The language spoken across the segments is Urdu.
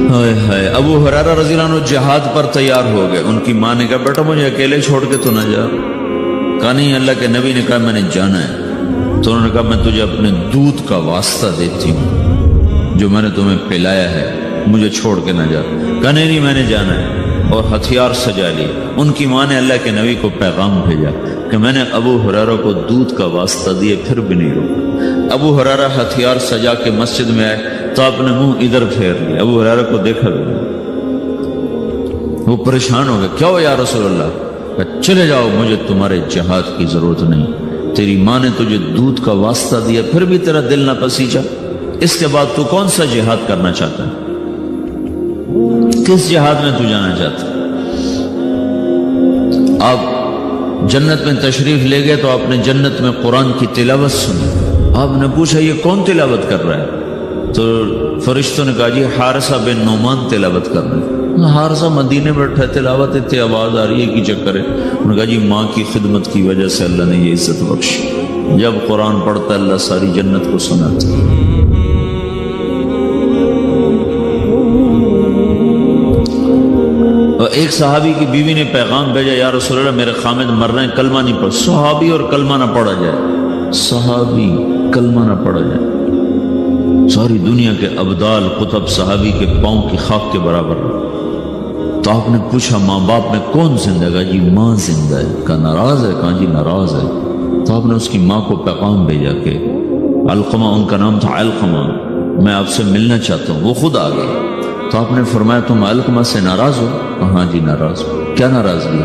ہائے ہائے، ابو ہریرہ رضی اللہ عنہ جہاد پر تیار ہو گئے. ان کی ماں نے کہا بیٹا مجھے اکیلے چھوڑ کے تو نہ جا. کہا نہیں، اللہ کے نبی نے کہا میں نے جانا ہے. تو انہوں نے کہا میں تجھے اپنے دودھ کا واسطہ دیتی ہوں جو میں نے تمہیں پلایا ہے، مجھے چھوڑ کے نہ جا. کہا نہیں میں نے جانا ہے، اور ہتھیار سجا لی. ان کی ماں نے اللہ کے نبی کو پیغام بھیجا کہ میں نے ابو ہریرہ کو دودھ کا واسطہ دیے پھر بھی نہیں روکا. ابو ہریرہ ہتھیار سجا کے مسجد میں آئے تو آپ نے منہ ادھر پھیر لیا، ابو ہریرہ کو دیکھا بھی نہیں. وہ پریشان ہو گئے، کیا ہو یا رسول اللہ؟ کہ چلے جاؤ، مجھے تمہارے جہاد کی ضرورت نہیں. تیری ماں نے تجھے دودھ کا واسطہ دیا پھر بھی تیرا دل نہ پسیجا. اس کے بعد تو کون سا جہاد کرنا چاہتا ہے؟ کس جہاد میں تو جانا چاہتا ہے؟ آپ جنت میں تشریف لے گئے تو آپ نے جنت میں قرآن کی تلاوت سنی. آپ نے پوچھا یہ کون تلاوت کر رہا ہے؟ تو فرشتوں نے کہا جی حارثہ بن نعمان تلاوت کر رہے ہیں. حارثہ مدینے بیٹھا ہے، تلاوت اتنی آواز آ رہی ہے کی چکر ہے. انہوں نے کہا جی ماں کی خدمت کی وجہ سے اللہ نے یہ عزت بخشی. جب قرآن پڑھتا ہے اللہ ساری جنت کو سناتا ہے. اور ایک صحابی کی بیوی نے پیغام بھیجا، یا رسول اللہ میرے خامد مر رہے ہیں، کلمہ نہیں پڑھ. صحابی اور کلمہ نہ پڑھا جائے، صحابی کلمہ نہ پڑھا جائے. ساری دنیا کے ابدال قطب صحابی کے پاؤں کی خاک کے برابر. تو آپ نے پوچھا ماں باپ میں کون زندہ ہے؟ جی ماں زندہ ہے. کہا ناراض ہے؟ کہا جی ناراض ہے. تو آپ نے اس کی ماں کو پیغام بھیجا کہ علقمہ، ان کا نام تھا علقمہ، میں آپ سے ملنا چاہتا ہوں. وہ خود آ گئے. تو آپ نے فرمایا تم علقمہ سے ناراض ہو؟ ہاں جی ناراض ہو. کیا ناراضگی؟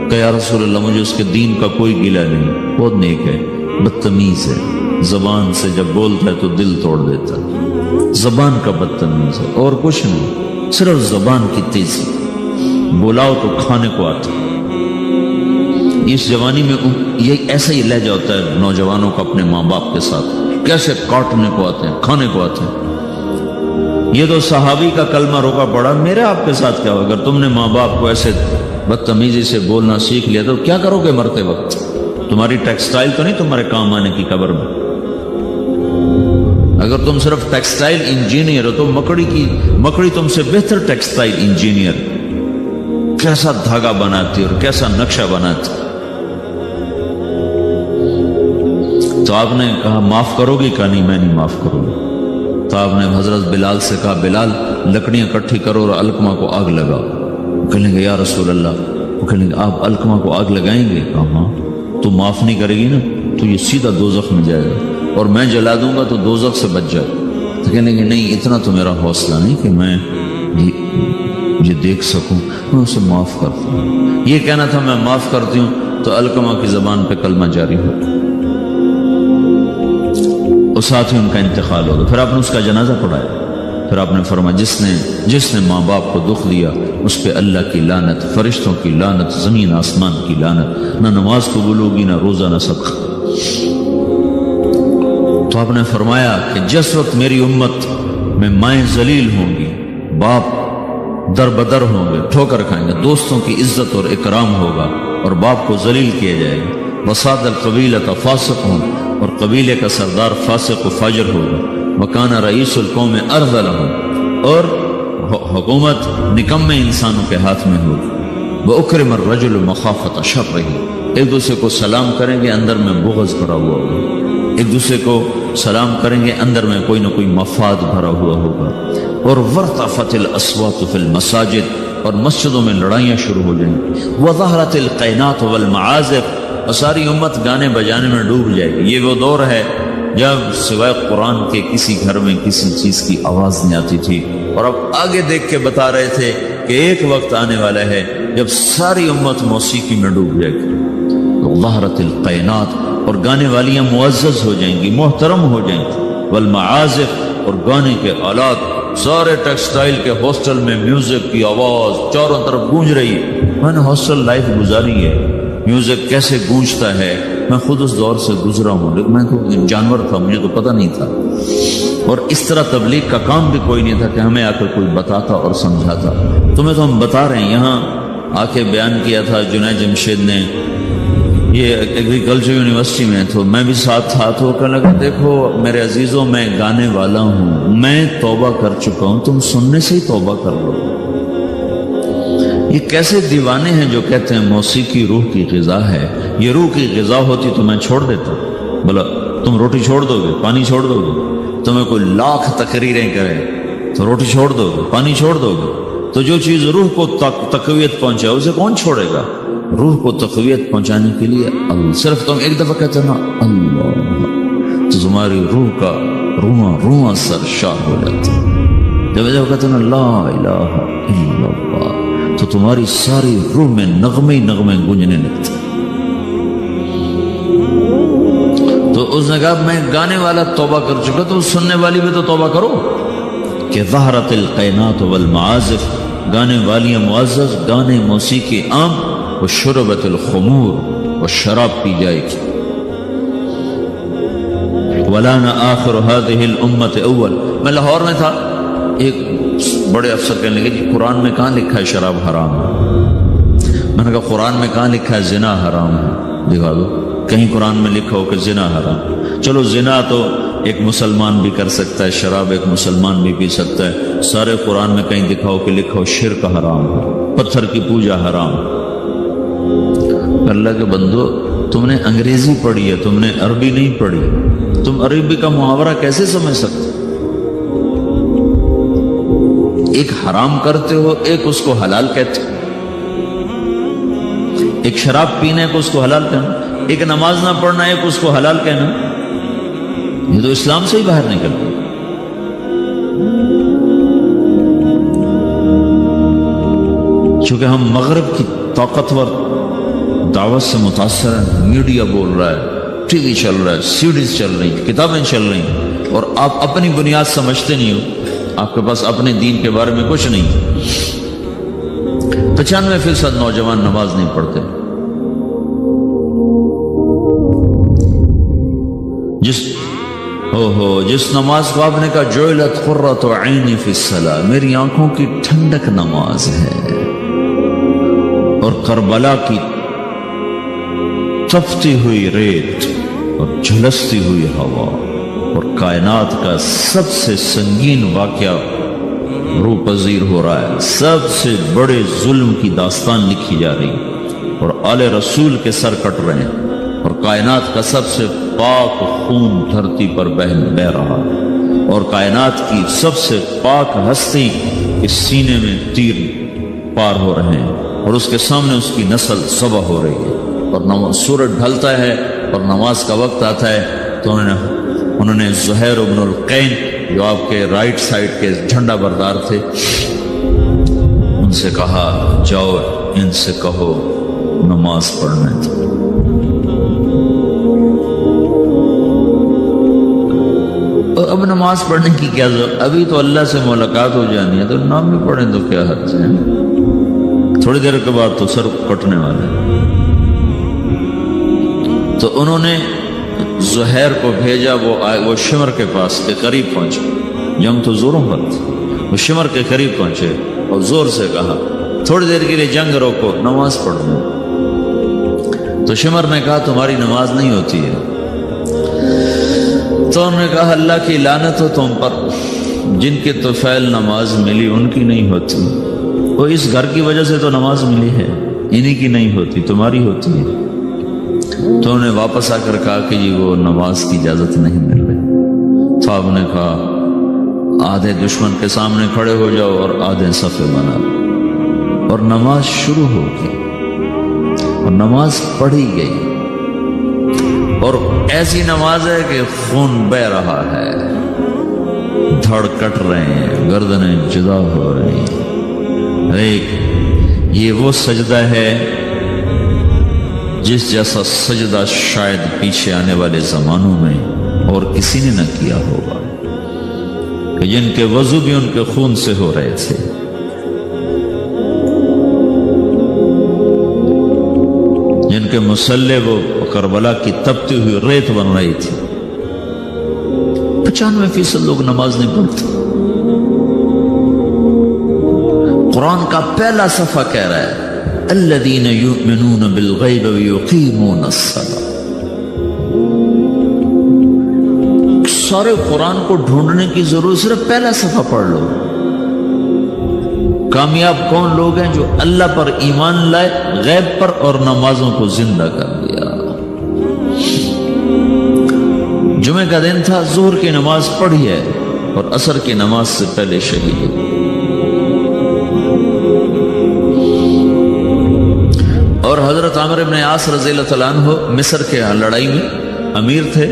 کہ یا رسول اللہ مجھے اس کے دین کا کوئی گلہ نہیں، بہت نیک ہے، بدتمیز ہے، زبان سے جب بولتا ہے تو دل توڑ دیتا ہے، زبان کا بدتمیز ہے، اور کچھ نہیں، صرف زبان کی تیزی. بولاؤ تو کھانے کو آتا. اس جوانی میں یہ ایسا ہی لہجہ ہوتا ہے نوجوانوں کا اپنے ماں باپ کے ساتھ، کیسے کاٹنے کو آتے ہیں، کھانے کو آتے ہیں. یہ تو صحابی کا کلمہ روکا پڑا. میرے آپ کے ساتھ کیا ہو؟ اگر تم نے ماں باپ کو ایسے بدتمیزی سے بولنا سیکھ لیا تو کیا کرو گے مرتے وقت؟ تمہاری ٹیکسٹائل تو نہیں تمہارے کام آنے کی قبر میں. اگر تم صرف ٹیکسٹائل انجینئر ہو تو مکڑی تم سے بہتر ٹیکسٹائل انجینئر کیسا دھاگا بناتی اور کیسا نقشہ بناتی. تو آپ نے کہا معاف کرو گی؟ کہا نہیں میں نہیں معاف کروں گی. تو آپ نے حضرت بلال سے کہا بلال لکڑیاں اکٹھی کرو اور علقمہ کو آگ لگاؤ. کہنے گے یا رسول اللہ، وہ کہنے گے آپ علقمہ کو آگ لگائیں گے؟ کہا ہاں. تو معاف نہیں کرے گی نا تو یہ سیدھا دوزخ میں جائے گا، اور میں جلا دوں گا تو دوزخ سے بچ جائے. تو کہنے گے نہیں اتنا تو میرا حوصلہ نہیں کہ میں یہ دیکھ سکوں، میں اسے معاف کرتا ہوں. یہ کہنا تھا میں معاف کرتی ہوں تو علقمہ کی زبان پہ کلمہ جاری ہو، اور ساتھ ہی ان کا انتقال ہو گیا. پھر آپ نے اس کا جنازہ پڑھایا. پھر آپ نے فرمایا جس نے ماں باپ کو دکھ دیا اس پہ اللہ کی لعنت، فرشتوں کی لعنت، زمین آسمان کی لعنت، نہ نماز قبول ہوگی نہ روزہ نہ صدقہ. تو آپ نے فرمایا کہ جس وقت میری امت میں مائیں ذلیل ہوں گی، باپ در بدر ہوں گے، ٹھوکر کھائیں گے، دوستوں کی عزت اور اکرام ہوگا اور باپ کو ذلیل کیا جائے گا. وساد القبیلۃ فاسق ہوں، اور قبیلے کا سردار فاسق و فاجر ہوگا. وکان رئیس القوم ارذلہم، اور حکومت نکمے انسانوں کے ہاتھ میں ہوگی. وَأُكْرِمَ الرَّجُلُ مَخَافَةَ شَرِّهِ، ایک دوسرے کو سلام کریں گے اندر میں بغض بھرا ہوا ہوگا، ایک دوسرے کو سلام کریں گے اندر میں کوئی نہ کوئی مفاد بھرا ہوا ہوگا. اور وَارْتَفَتِ الْأَصْوَاتُ فِي الْمَسَاجِدِ، اور مسجدوں میں لڑائیاں شروع ہو جائیں گی. وَظَهَرَتِ الْقَيْنَاتُ وَالْمَعَازِفُ، اور ساری امت گانے بجانے میں ڈوب جائے گی. یہ وہ دور ہے جب سوائے قرآن کے کسی گھر میں کسی چیز کی آواز نہیں آتی تھی، اور اب آگے دیکھ کے بتا رہے تھے کہ ایک وقت آنے والا ہے جب ساری امت موسیقی میں ڈوب جائے گی. ظہرت القینات، اور گانے والیاں معزز ہو جائیں گی، محترم ہو جائیں گی. والمعازف، اور گانے کے آلات، سارے ٹیکسٹائل کے ہاسٹل میں میوزک کی آواز چاروں طرف گونج رہی ہے. میں نے ہاسٹل لائف گزاری ہے، میوزک کیسے گونجتا ہے میں خود اس دور سے گزرا ہوں، لیکن میں تو جانور تھا، مجھے تو پتہ نہیں تھا. اور اس طرح تبلیغ کا کام بھی کوئی نہیں تھا کہ ہمیں آ کر کوئی بتاتا اور سمجھاتا. تمہیں تو ہم بتا رہے ہیں. یہاں آ کے بیان کیا تھا جنید جمشید نے یہ ایگریکلچر یونیورسٹی میں تو میں بھی ساتھ تھا، تو کہنے لگا دیکھو میرے عزیزوں میں گانے والا ہوں، میں توبہ کر چکا ہوں، تم سننے سے ہی توبہ کر لو۔ یہ کیسے دیوانے ہیں جو کہتے ہیں موسیقی روح کی غذا ہے، یہ روح کی غذا ہوتی تو میں چھوڑ دیتا۔ بولا تم روٹی چھوڑ دو گے، پانی چھوڑ دو گے، تمہیں کوئی لاکھ تقریریں کرے تو روٹی چھوڑ دو گے، پانی چھوڑ دو گے؟ تو جو چیز روح کو تقویت پہنچائے اسے کون چھوڑے گا؟ روح کو تقویت پہنچانے کے لیے صرف تم ایک دفعہ کہتے نا اللہ، تو تمہاری روح کا رواں رواں سرشار ہو جاتا ہے۔ جب کہتے نا لا الہ الا اللہ، تو تمہاری ساری روح میں نغمے نغمے گونجنے لگتے۔ تو اس نے کہا میں گانے والا توبہ کر چکا، تو سننے والی بھی تو توبہ کرو کہ ظہرت القینات والمعازف، گانے والیاں معزز، گانے موسیقی عام، وشربت الخمور، اور شراب پی جائے گی۔ وَلَانَ آخِرُ هَذِهِ الْأُمَّةِ اول، میں لاہور میں تھا، ایک بڑے افسر کہنے لگے جی قرآن میں کہاں لکھا ہے شراب حرام ہے؟ میں نے کہا قرآن میں کہاں لکھا ہے زنا حرام ہے؟ دکھا دو کہیں قرآن میں لکھا ہو کہ زنا حرام۔ چلو زنا تو ایک مسلمان بھی کر سکتا ہے، شراب ایک مسلمان بھی پی سکتا ہے، سارے قرآن میں کہیں دکھاؤ کہ لکھا ہو شرک حرام ہے، پتھر کی پوجا حرام۔ اللہ کے بندو تم نے انگریزی پڑھی ہے، تم نے عربی نہیں پڑھی، تم عربی کا محاورہ کیسے سمجھ سکتے؟ ایک حرام کرتے ہو، ایک اس کو حلال کہتے ہو، ایک شراب پینے کو اس کو حلال کہنا، ایک نماز نہ پڑھنا ایک اس کو حلال کہنا، یہ تو اسلام سے ہی باہر نکل گیا۔ چونکہ ہم مغرب کی طاقتور دعوت سے متاثر ہیں، میڈیا بول رہا ہے، ٹی وی چل رہا ہے، سیڈیز چل رہی ہیں، کتابیں چل رہی ہیں، اور آپ اپنی بنیاد سمجھتے نہیں ہو، آپ کے پاس اپنے دین کے بارے میں کچھ نہیں۔ 95% نوجوان نماز نہیں پڑھتے۔ جس نماز کو آپ نے کہا جعلت قرۃ عینی فی الصلاۃ، میری آنکھوں کی ٹھنڈک نماز ہے، اور کربلا کی تپتی ہوئی ریت اور جھلستی ہوئی ہوا اور کائنات کا سب سے سنگین واقعہ روح پذیر ہو رہا ہے، سب سے بڑے ظلم کی داستان لکھی جا رہی، اور آل رسول کے سر کٹ رہے ہیں، اور کائنات کا سب سے پاک خون دھرتی پر بہ رہا ہے، اور کائنات کی سب سے پاک ہستی اس سینے میں تیر پار ہو رہے ہیں، اور اس کے سامنے اس کی نسل ذبح ہو رہی ہے، اور سورج ڈھلتا ہے اور نماز کا وقت آتا ہے، تو انہوں نے زہیر بن القین جو آپ کے رائٹ سائڈ کے جھنڈا بردار تھے، ان سے کہا جاؤ ان سے کہو نماز پڑھنے دو۔ اب نماز پڑھنے کی کیا ضرورت، ابھی تو اللہ سے ملاقات ہو جانی ہے، تو نام بھی پڑھیں تو کیا حرج ہے، تھوڑی دیر کے بعد تو سر کٹنے والے ہیں۔ تو انہوں نے زہیر کو بھیجا، وہ شمر کے پاس کے قریب پہنچے، جنگ تو زوروں پر تھی، وہ شمر کے قریب پہنچے اور زور سے کہا تھوڑی دیر کے لیے جنگ روکو، نماز پڑھو۔ تو شمر نے کہا تمہاری نماز نہیں ہوتی ہے۔ تو انہوں نے کہا اللہ کی لعنت ہو تم پر، جن کے طفیل نماز ملی ان کی نہیں ہوتی، وہ اس گھر کی وجہ سے تو نماز ملی ہے، انہی کی نہیں ہوتی، تمہاری ہوتی ہے۔ تو انہوں نے واپس آ کر کہا کہ جی وہ نماز کی اجازت نہیں مل رہی۔ تو آپ نے کہا آدھے دشمن کے سامنے کھڑے ہو جاؤ اور آدھے صفے بنا لو، اور نماز شروع ہو گئی اور نماز پڑھی گئی، اور ایسی نماز ہے کہ خون بہ رہا ہے، دھڑ کٹ رہے ہیں، گردنیں جدا ہو رہی ہیں۔ ایک یہ وہ سجدہ ہے جس جیسا سجدہ شاید پیچھے آنے والے زمانوں میں اور کسی نے نہ کیا ہوگا، کہ جن کے وضو بھی ان کے خون سے ہو رہے تھے، جن کے مصلے وہ کربلا کی تپتی ہوئی ریت بن رہی تھی۔ 95% لوگ نماز نہیں پڑھتے۔ قرآن کا پہلا صفحہ کہہ رہا ہے الذین یؤمنون بالغیب ویقیمون الصلاۃ. سارے قرآن کو ڈھونڈنے کی ضرورت صرف پہلا صفحہ پڑھ لو. کامیاب کون لوگ ہیں؟ جو اللہ پر ایمان لائے، غیب پر، اور نمازوں کو زندہ کر دیا. جمعہ کا دن تھا، ظہر کی نماز پڑھی ہے اور عصر کی نماز سے پہلے شہید ہے. اور حضرت عامر بن عاص رضی اللہ تعالیٰ عنہ مصر کے لڑائی میں امیر تھے،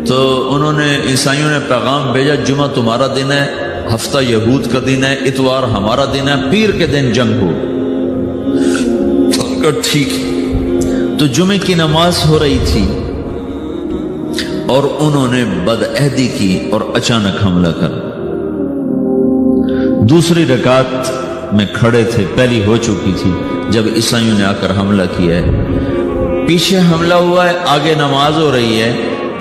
تو انہوں نے عیسائیوں نے پیغام بھیجا جمعہ تمہارا دن ہے، ہفتہ یہود کا دن ہے، اتوار ہمارا دن ہے، پیر کے دن جنگ ہو. ٹھیک. تو جمعے کی نماز ہو رہی تھی اور انہوں نے بدعہدی کی اور اچانک حملہ کر. دوسری رکعت میں کھڑے تھے، پہلی ہو چکی تھی جب عیسائیوں نے آ کر حملہ کیا ہے. پیچھے حملہ ہوا ہے، آگے نماز ہو رہی ہے.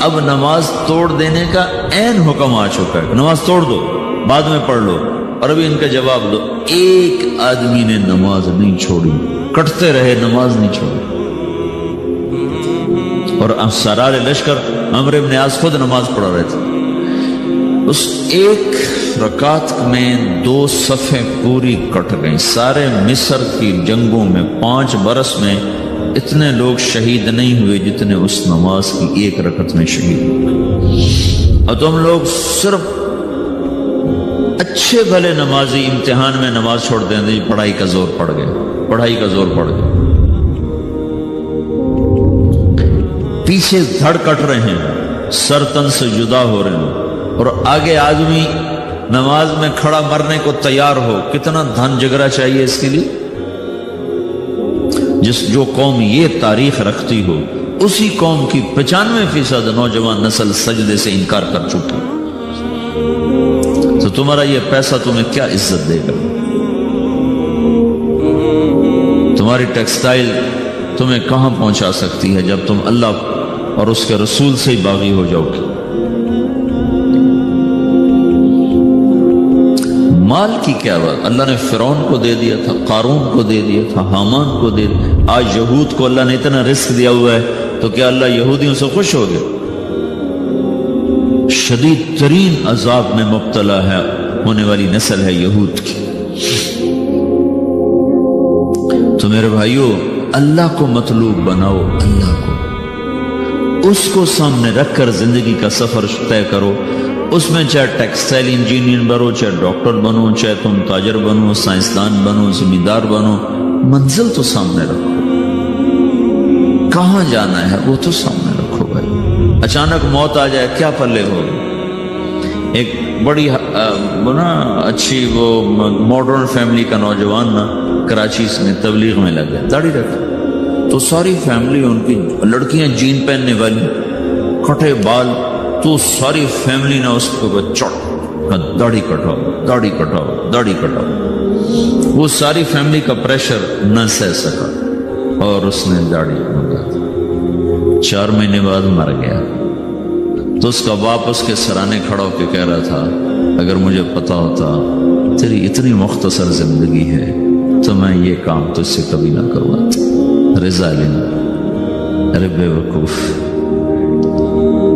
اب نماز توڑ دینے کا عین حکم آ چکا ہے، نماز توڑ دو، بعد میں پڑھ لو. اور ابھی ان کا جواب دو. ایک آدمی نے نماز نہیں چھوڑی، کٹتے رہے، نماز نہیں چھوڑی. اور سرار لشکر عمرو بن عاص خود نماز پڑھا رہے تھے. اس ایک رکعت میں 2 صفیں پوری کٹ گئیں. سارے مصر کی جنگوں میں 5 برس میں اتنے لوگ شہید نہیں ہوئے جتنے اس نماز کی ایک رکعت میں شہید ہوئے. اور تم لوگ صرف اچھے بھلے نمازی امتحان میں نماز چھوڑ دیں گے، پڑھائی کا زور پڑ گیا، پڑھائی کا زور پڑ گیا. پیچھے دھڑ کٹ رہے ہیں، سر تن سے جدا ہو رہے ہیں، اور آگے آدمی نماز میں کھڑا مرنے کو تیار ہو. کتنا دھن جگرا چاہیے اس کے لیے. جو قوم یہ تاریخ رکھتی ہو، اسی قوم کی 95% نوجوان نسل سجدے سے انکار کر چکی. تو تمہارا یہ پیسہ تمہیں کیا عزت دے گا؟ تمہاری ٹیکسٹائل تمہیں کہاں پہنچا سکتی ہے جب تم اللہ اور اس کے رسول سے ہی باغی ہو جاؤ گے؟ مال کی کیا بات؟ اللہ نے فرعون کو دے دیا تھا، قارون کو دے دیا تھا، حامان کو دے دیا. آج یہود کو اللہ نے اتنا رزق دیا ہوا ہے، تو کیا اللہ یہودیوں سے خوش ہو گیا؟ شدید ترین عذاب میں مبتلا ہے ہونے والی نسل ہے یہود کی. تو میرے بھائیو، اللہ کو مطلوب بناؤ، اللہ کو، اس کو سامنے رکھ کر زندگی کا سفر طے کرو. اس میں چاہے ٹیکسٹائل انجینئر بنو، چاہے ڈاکٹر بنو، چاہے تم تاجر بنو، سائنسدان بنو، زمیندار بنو، منزل تو سامنے رکھو. کہاں جانا ہے وہ تو سامنے رکھو بھائی. اچانک موت آ جائے کیا پلے ہو؟ ایک بڑی اچھی وہ ماڈرن فیملی کا نوجوان نا کراچی میں تبلیغ میں لگ گیا، داڑھی رکھا. تو ساری فیملی، ان کی لڑکیاں جین پہننے والی، کٹے بال، تو ساری فیملی نے اس کو داڑھی کٹاؤ، داڑھی کٹاؤ، داڑھی کٹاؤ. وہ ساری فیملی کا پریشر نہ سہ سکا اور اس نے داڑھی منڈا. 4 مہینے بعد مر گیا. تو اس کا باپ اس کے سرانے کھڑا ہو کے کہہ رہا تھا، اگر مجھے پتا ہوتا تیری اتنی مختصر زندگی ہے تو میں یہ کام تجھ سے کبھی نہ کرواتا. رضا لینا، ارے بے وقوف،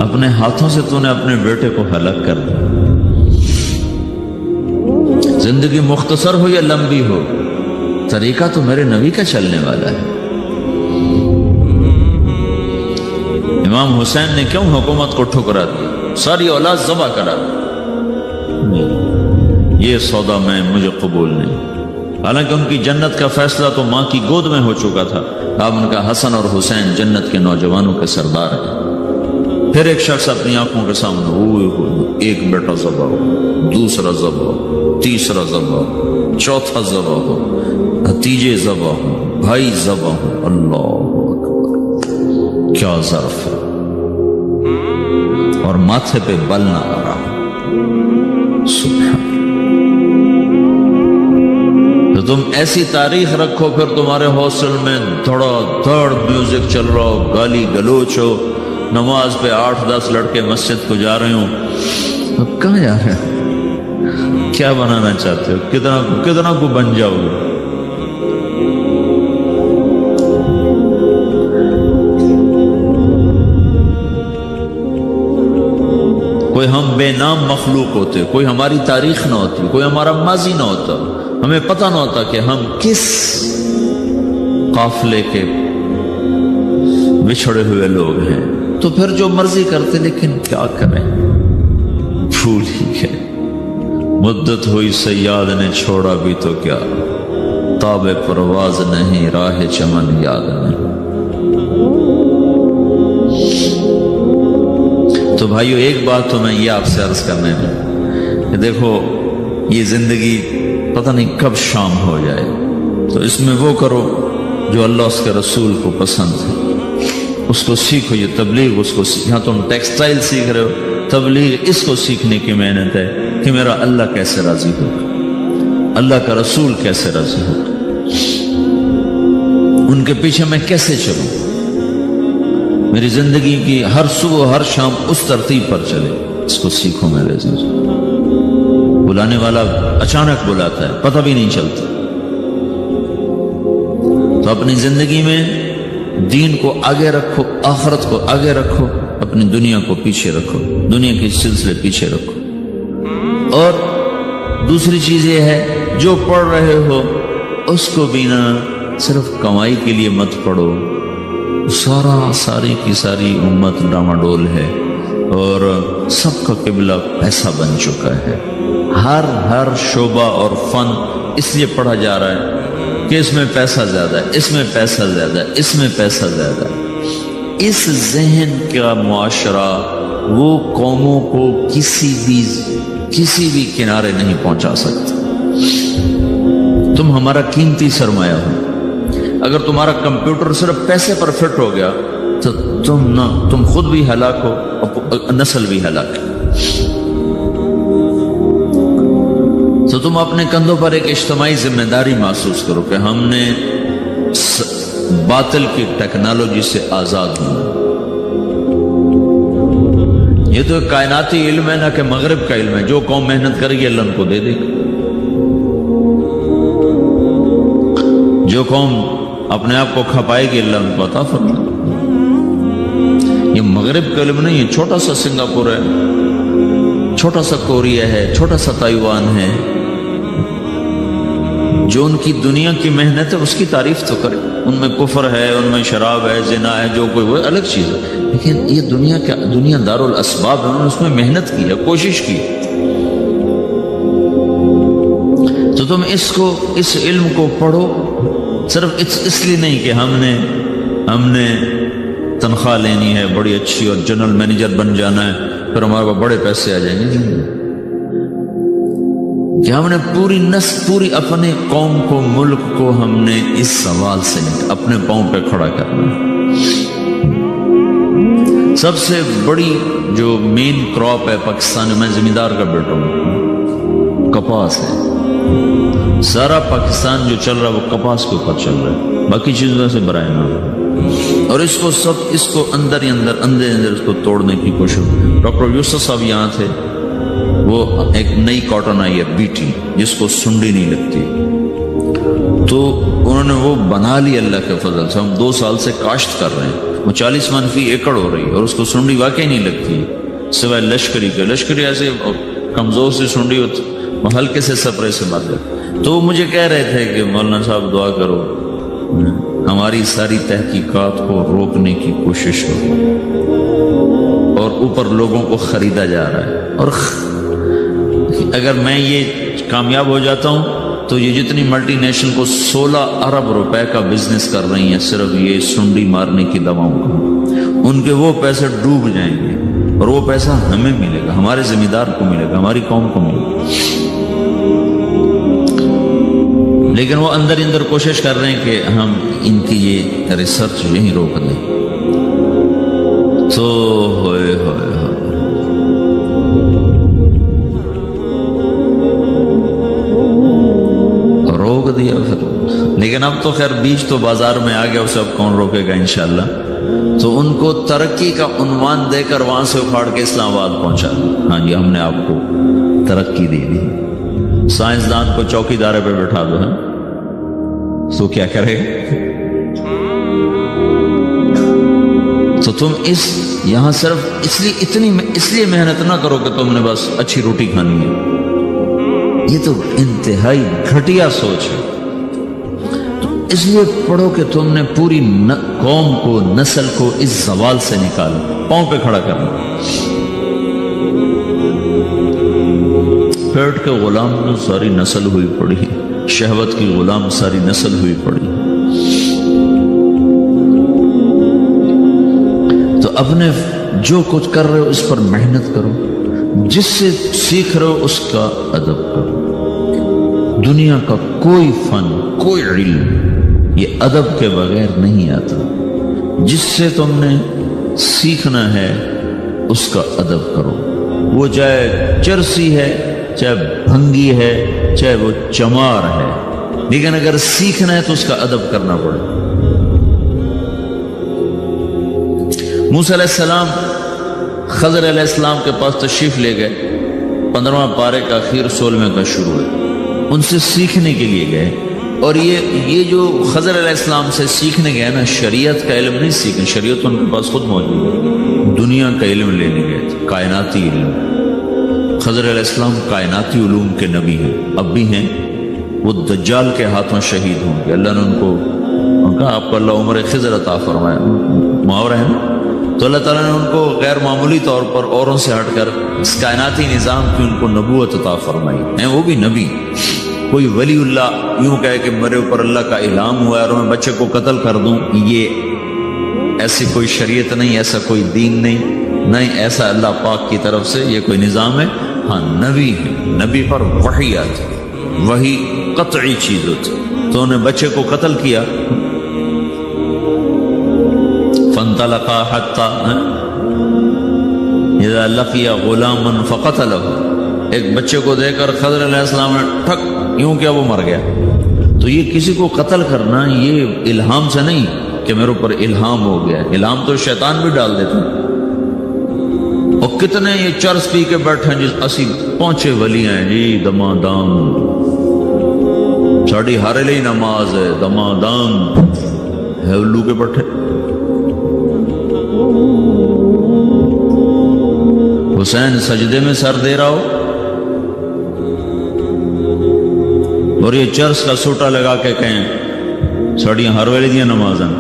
اپنے ہاتھوں سے تو نے اپنے بیٹے کو ہلاک کر دیا. زندگی مختصر ہو یا لمبی ہو، طریقہ تو میرے نبی کا چلنے والا ہے. امام حسین نے کیوں حکومت کو ٹھکرا دی؟ ساری اولاد ذبح کرا دی. یہ سودا مجھے قبول نہیں. حالانکہ ان کی جنت کا فیصلہ تو ماں کی گود میں ہو چکا تھا. اب ان کا حسن اور حسین جنت کے نوجوانوں کے سردار ہیں. پھر ایک شخص اپنی آنکھوں کے سامنے، ایک بیٹا ذبح ہو، دوسرا ذبح ہو، تیسرا ذبح ہو، چوتھا ذبح ہو، بھتیجے ذبح ہو، بھائی ذبح ہو. اللہ اکبر، کیا ظرف ہے! اور ماتھے پہ بل نہ آ رہا. سبحان. تو تم ایسی تاریخ رکھو، پھر تمہارے ہاسٹل میں دھڑا دھڑ میوزک چل رہا ہو، گالی گلوچ ہو، نماز پہ 8-10 لڑکے مسجد کو جا رہے ہوں. اب کہاں جا رہے ہو؟ کیا بنانا چاہتے ہو؟ کتنا کو بن جاؤ گے؟ کوئی ہم بے نام مخلوق ہوتے، کوئی ہماری تاریخ نہ ہوتی، کوئی ہمارا ماضی نہ ہوتا، ہمیں پتہ نہ ہوتا کہ ہم کس قافلے کے بچھڑے ہوئے لوگ ہیں، تو پھر جو مرضی کرتے، لیکن کیا کریں، بھول ہی گئے۔ مدت ہوئی صیاد نے چھوڑا بھی تو کیا، تاب پرواز نہیں راہ چمن یاد نہیں۔ تو بھائیو ایک بات تو میں یہ آپ سے عرض کرنے میں کہ دیکھو یہ زندگی پتہ نہیں کب شام ہو جائے، تو اس میں وہ کرو جو اللہ اس کے رسول کو پسند ہے، اس کو سیکھو۔ یہ تبلیغ، اس کو یہاں تم ٹیکسٹائل سیکھ رہے ہو، تبلیغ اس کو سیکھنے کی محنت ہے کہ میرا اللہ کیسے راضی ہوگا، اللہ کا رسول کیسے راضی ہوگا، ان کے پیچھے میں کیسے چلوں، میری زندگی کی ہر صبح ہر شام اس ترتیب پر چلے، اس کو سیکھو میرے عزیز۔ بلانے والا اچانک بلاتا ہے، پتہ بھی نہیں چلتا، تو اپنی زندگی میں دین کو آگے رکھو، آخرت کو آگے رکھو، اپنی دنیا کو پیچھے رکھو، دنیا کے سلسلے پیچھے رکھو۔ اور دوسری چیز یہ ہے، جو پڑھ رہے ہو اس کو بھی نہ صرف کمائی کے لیے مت پڑھو، ساری کی ساری امت ڈاماڈول ہے اور سب کا قبلہ پیسہ بن چکا ہے۔ ہر شعبہ اور فن اس لیے پڑھا جا رہا ہے کہ اس میں پیسہ زیادہ ہے، اس میں پیسہ زیادہ ہے، اس میں پیسہ زیادہ ہے۔ اس ذہن کا معاشرہ وہ قوموں کو کسی بھی کنارے نہیں پہنچا سکتا۔ تم ہمارا قیمتی سرمایہ ہو، اگر تمہارا کمپیوٹر صرف پیسے پر فٹ ہو گیا تو تم خود بھی ہلاک ہو، نسل بھی ہلاک ہے۔ تو تم اپنے کندھوں پر ایک اجتماعی ذمہ داری محسوس کرو کہ ہم نے باطل کی ٹیکنالوجی سے آزاد ہونا۔ یہ تو ایک کائناتی علم ہے، نہ کہ مغرب کا علم ہے، جو قوم محنت کرے گی اللہ ان کو دے دے گا۔ جو قوم اپنے آپ کو کھپائے گی اللہ ان کو عطا فرمائے۔ یہ مغرب کا علم نہیں، یہ چھوٹا سا سنگاپور ہے، چھوٹا سا کوریا ہے، چھوٹا سا تائیوان ہے، جو ان کی دنیا کی محنت ہے اس کی تعریف تو کرے۔ ان میں کفر ہے، ان میں شراب ہے، زنا ہے، جو کوئی وہ الگ چیز ہے، لیکن یہ دنیا دارالاسباب ہے، انہوں نے اس میں محنت کی ہے، کوشش کی۔ تو تم اس علم کو پڑھو، صرف اس لیے نہیں کہ ہم نے تنخواہ لینی ہے بڑی اچھی اور جنرل مینیجر بن جانا ہے پھر ہمارے پاس بڑے پیسے آ جائیں گے، کہ ہم نے پوری اپنے قوم کو، ملک کو ہم نے اس سوال سے اپنے پاؤں پہ کھڑا کرنا ہے۔ سب سے بڑی جو مین کراپ ہے پاکستان میں، زمیندار کا بیٹا ہوں، کپاس ہے۔ سارا پاکستان جو چل رہا ہے وہ کپاس کے اوپر چل رہا ہے، باقی چیزوں سے برائے نہ ہو۔ اور اس کو اندر ہی اندر اس کو توڑنے کی کوشش۔ ڈاکٹر یوسف صاحب یہاں تھے، وہ ایک نئی کاٹن آئی ہے بیٹی جس کو سنڈی نہیں لگتی، تو انہوں نے وہ بنا لی اللہ کے فضل سے۔ ہم 2 سال سے کاشت کر رہے ہیں، وہ 40 من فی ایکڑ ہو رہی ہے اور اس کو سنڈی واقعی نہیں لگتی سوائے لشکری کے۔ لشکری ایسے کمزور سی سنڈی ہوتی، وہ ہلکے سے سپرے سے مار دیتے۔ تو وہ مجھے کہہ رہے تھے کہ مولانا صاحب دعا کرو، ہماری ساری تحقیقات کو روکنے کی کوشش ہو اور اوپر لوگوں کو خریدا جا رہا ہے۔ اور اگر میں یہ کامیاب ہو جاتا ہوں تو یہ جتنی ملٹی نیشنل کو 16 ارب روپے کا بزنس کر رہی ہیں صرف یہ سنڈی مارنے کی دواؤں کا، ان کے وہ پیسے ڈوب جائیں گے اور وہ پیسہ ہمیں ملے گا، ہمارے زمیندار کو ملے گا، ہماری قوم کو ملے گا۔ لیکن وہ اندر کوشش کر رہے ہیں کہ ہم ان کی یہ ریسرچ یہیں روک دیں۔ تو ہوئے روک دیا پھر، لیکن اب تو خیر بیج تو بازار میں آ گیا، اسے اب کون روکے گا انشاءاللہ۔ تو ان کو ترقی کا عنوان دے کر وہاں سے اکھاڑ کے اسلام آباد پہنچا۔ ہاں جی، ہم نے آپ کو ترقی دے دی۔ سائنسدان کو چوکی دارے پہ بٹھا دو، ہے تو کیا کرے؟ تو تم اس یہاں صرف اس لیے محنت نہ کرو کہ تم نے بس اچھی روٹی کھانی ہے، یہ تو انتہائی گھٹیا سوچ ہے۔ تو اس لیے پڑھو کہ تم نے پوری قوم کو، نسل کو اس زوال سے نکالا، پاؤں پہ کھڑا کرنا۔ پیٹ کے غلام تو ساری نسل ہوئی پڑی، شہوت کی غلام ساری نسل ہوئی پڑی۔ تو اپنے جو کچھ کر رہے ہو اس پر محنت کرو، جس سے سیکھ رہے ہو اس کا ادب کرو۔ دنیا کا کوئی فن، کوئی علم یہ ادب کے بغیر نہیں آتا۔ جس سے تم نے سیکھنا ہے اس کا ادب کرو، وہ چاہے چرسی ہے، چاہے بھنگی ہے، چاہے وہ چمار ہے، لیکن اگر سیکھنا ہے تو اس کا ادب کرنا پڑے۔ موسیٰ علیہ السلام خضر علیہ السلام کے پاس تشریف لے گئے، 15واں پارے کا اخیر 16ویں کا شروع ہے، ان سے سیکھنے کے لیے گئے۔ اور یہ جو خضر علیہ السلام سے سیکھنے گئے نا، شریعت کا علم نہیں سیکھیں، شریعت ان کے پاس خود موجود ہے، دنیا کا علم لینے گئے تھے، کائناتی علم۔ خضر علیہ السلام کائناتی علوم کے نبی ہیں، اب بھی ہیں، وہ دجال کے ہاتھوں شہید ہوں گے۔ اللہ نے ان کو کہا آپ کو اللہ عمر خضر عطا فرمایا، محاورہ ہے نا، تو اللہ تعالیٰ نے ان کو غیر معمولی طور پر اوروں سے ہٹ کر اس کائناتی نظام کی ان کو نبوت عطا فرمائی ہیں، وہ بھی نبی۔ کوئی ولی اللہ یوں کہے کہ میرے اوپر اللہ کا الہام ہوا ہے اور میں بچے کو قتل کر دوں، یہ ایسی کوئی شریعت نہیں، ایسا کوئی دین نہیں ایسا اللہ پاک کی طرف سے یہ کوئی نظام ہے۔ ہاں نبی ہے، نبی پر وحی آتی، وہی قطعی چیز ہوتی، تو انہیں بچے کو قتل کیا۔ فانطلقا حتی اذا لقی غلاما فقتلہ، ایک بچے کو دے کر خضر علیہ السلام نے ٹھک یوں کیا، وہ مر گیا۔ تو یہ کسی کو قتل کرنا یہ الہام سے نہیں کہ میرے اوپر الہام ہو گیا، الہام تو شیطان بھی ڈال دیتا ہے۔ اور کتنے یہ چرس پی کے بیٹھے ہیں جس اسی پہنچے ولی ہیں جی، دمادام ساڑی ہارے لی نماز ہے، دمادام ہے الو کے بیٹھے۔ حسین سجدے میں سر دے رہا ہو اور یہ چرس کا سوٹا لگا کے کہیں ساڑیاں ہر ویلے دیا نماز ہیں۔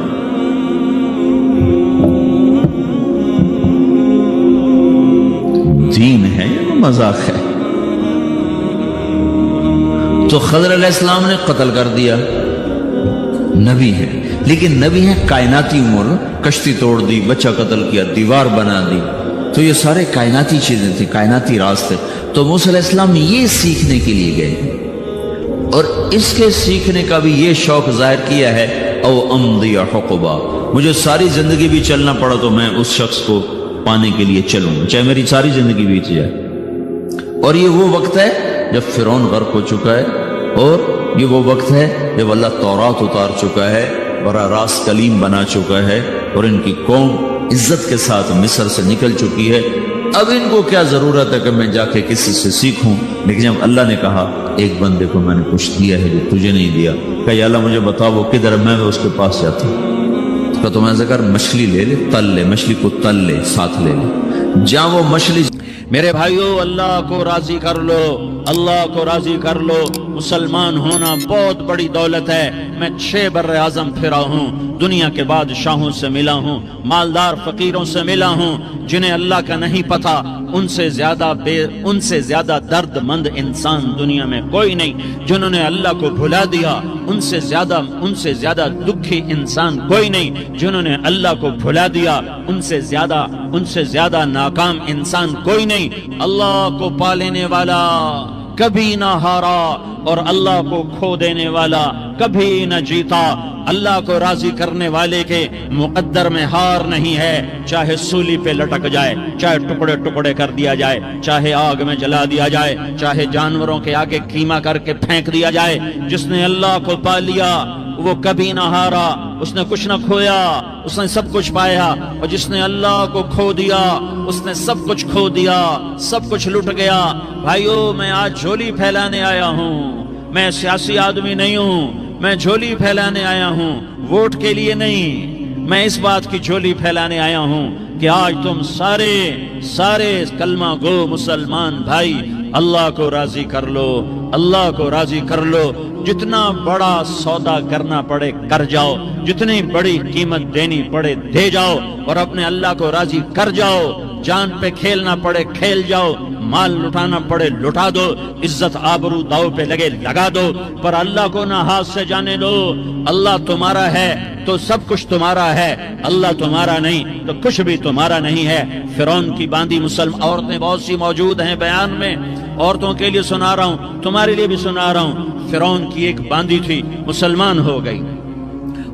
دین ہے یا مذاق ہے؟ تو خضر علیہ السلام نے قتل کر دیا، نبی ہے، لیکن نبی ہے کائناتی امور، کشتی توڑ دی، بچہ قتل کیا، دیوار بنا دی، تو یہ سارے کائناتی چیزیں تھیں، کائناتی راز تھے۔ تو موسیٰ علیہ السلام یہ سیکھنے کے لیے گئے اور اس کے سیکھنے کا بھی یہ شوق ظاہر کیا ہے، او امضی حقبا، مجھے ساری زندگی بھی چلنا پڑا تو میں اس شخص کو پانے کے لیے چلوں، چاہے میری ساری زندگی بیت جائے۔ اور یہ وہ وقت ہے جب فرعون غرق ہو چکا ہے، اور یہ وہ وقت ہے جب اللہ تورات اتار چکا ہے، براہ راست کلیم بنا چکا ہے، اور ان کی قوم عزت کے ساتھ مصر سے نکل چکی ہے۔ اب ان کو کیا ضرورت ہے کہ میں جا کے کسی سے سیکھوں؟ لیکن جب اللہ نے کہا ایک بندے کو میں نے کچھ دیا ہے جو تجھے نہیں دیا، کہ یا اللہ مجھے بتاؤ وہ کدھر ہے، میں اس کے پاس جاتا ہوں۔ تو تم ایسا کر مچھلی لے لے، تل لے، مچھلی کو تل لے، ساتھ لے لے، جہاں وہ مچھلی۔ میرے بھائیو، اللہ کو راضی کر لو، اللہ کو راضی کر لو۔ مسلمان ہونا بہت بڑی دولت ہے۔ میں 6 بر اعظم پھرا ہوں، دنیا کے بادشاہوں سے ملا ہوں، مالدار فقیروں سے ملا ہوں، جنہیں اللہ کا نہیں پتہ، ان سے زیادہ درد مند انسان دنیا میں کوئی نہیں۔ جنہوں نے اللہ کو بھلا دیا، ان سے زیادہ دکھی انسان کوئی نہیں۔ جنہوں نے اللہ کو بھلا دیا، ان سے زیادہ ناکام انسان کوئی نہیں۔ اللہ کو پا لینے والا کبھی نہ ہارا، اور اللہ کو کھو دینے والا کبھی نہ جیتا۔ اللہ کو راضی کرنے والے کے مقدر میں ہار نہیں ہے، چاہے سولی پہ لٹک جائے، چاہے ٹکڑے ٹکڑے کر دیا جائے، چاہے آگ میں جلا دیا جائے، چاہے جانوروں کے آگے قیمہ کر کے پھینک دیا جائے۔ جس نے اللہ کو پا لیا وہ کبھی نہ ہارا، اس نے کچھ نہ کھویا، اس نے سب کچھ پایا۔ اور جس نے اللہ کو کھو دیا، اس نے سب کچھ کھو دیا، سب کچھ لٹ گیا۔ بھائیو، میں آج جھولی پھیلانے آیا ہوں، میں سیاسی آدمی نہیں ہوں، میں جھولی پھیلانے آیا ہوں، ووٹ کے لیے نہیں۔ میں اس بات کی جھولی پھیلانے آیا ہوں کہ آج تم سارے کلمہ گو مسلمان بھائی اللہ کو راضی کر لو، اللہ کو راضی کر لو، جتنا بڑا سودا کرنا پڑے کر جاؤ، جتنی بڑی قیمت دینی پڑے دے جاؤ، اور اپنے اللہ کو راضی کر جاؤ، جان پہ کھیلنا پڑے کھیل جاؤ، مال لٹانا پڑے لٹا دو، عزت آبرو داؤ پہ لگے لگا دو، پر اللہ کو نہ ہاتھ سے جانے دو۔ اللہ تمہارا ہے تو سب کچھ تمہارا ہے، اللہ تمہارا نہیں تو کچھ بھی تمہارا نہیں ہے۔ فرعون کی باندھی مسلم عورتیں بہت سی موجود ہیں بیان میں، عورتوں کے لیے سنا رہا ہوں، تمہارے لیے بھی سنا رہا ہوں۔ فرعون کی ایک باندھی تھی، مسلمان ہو گئی۔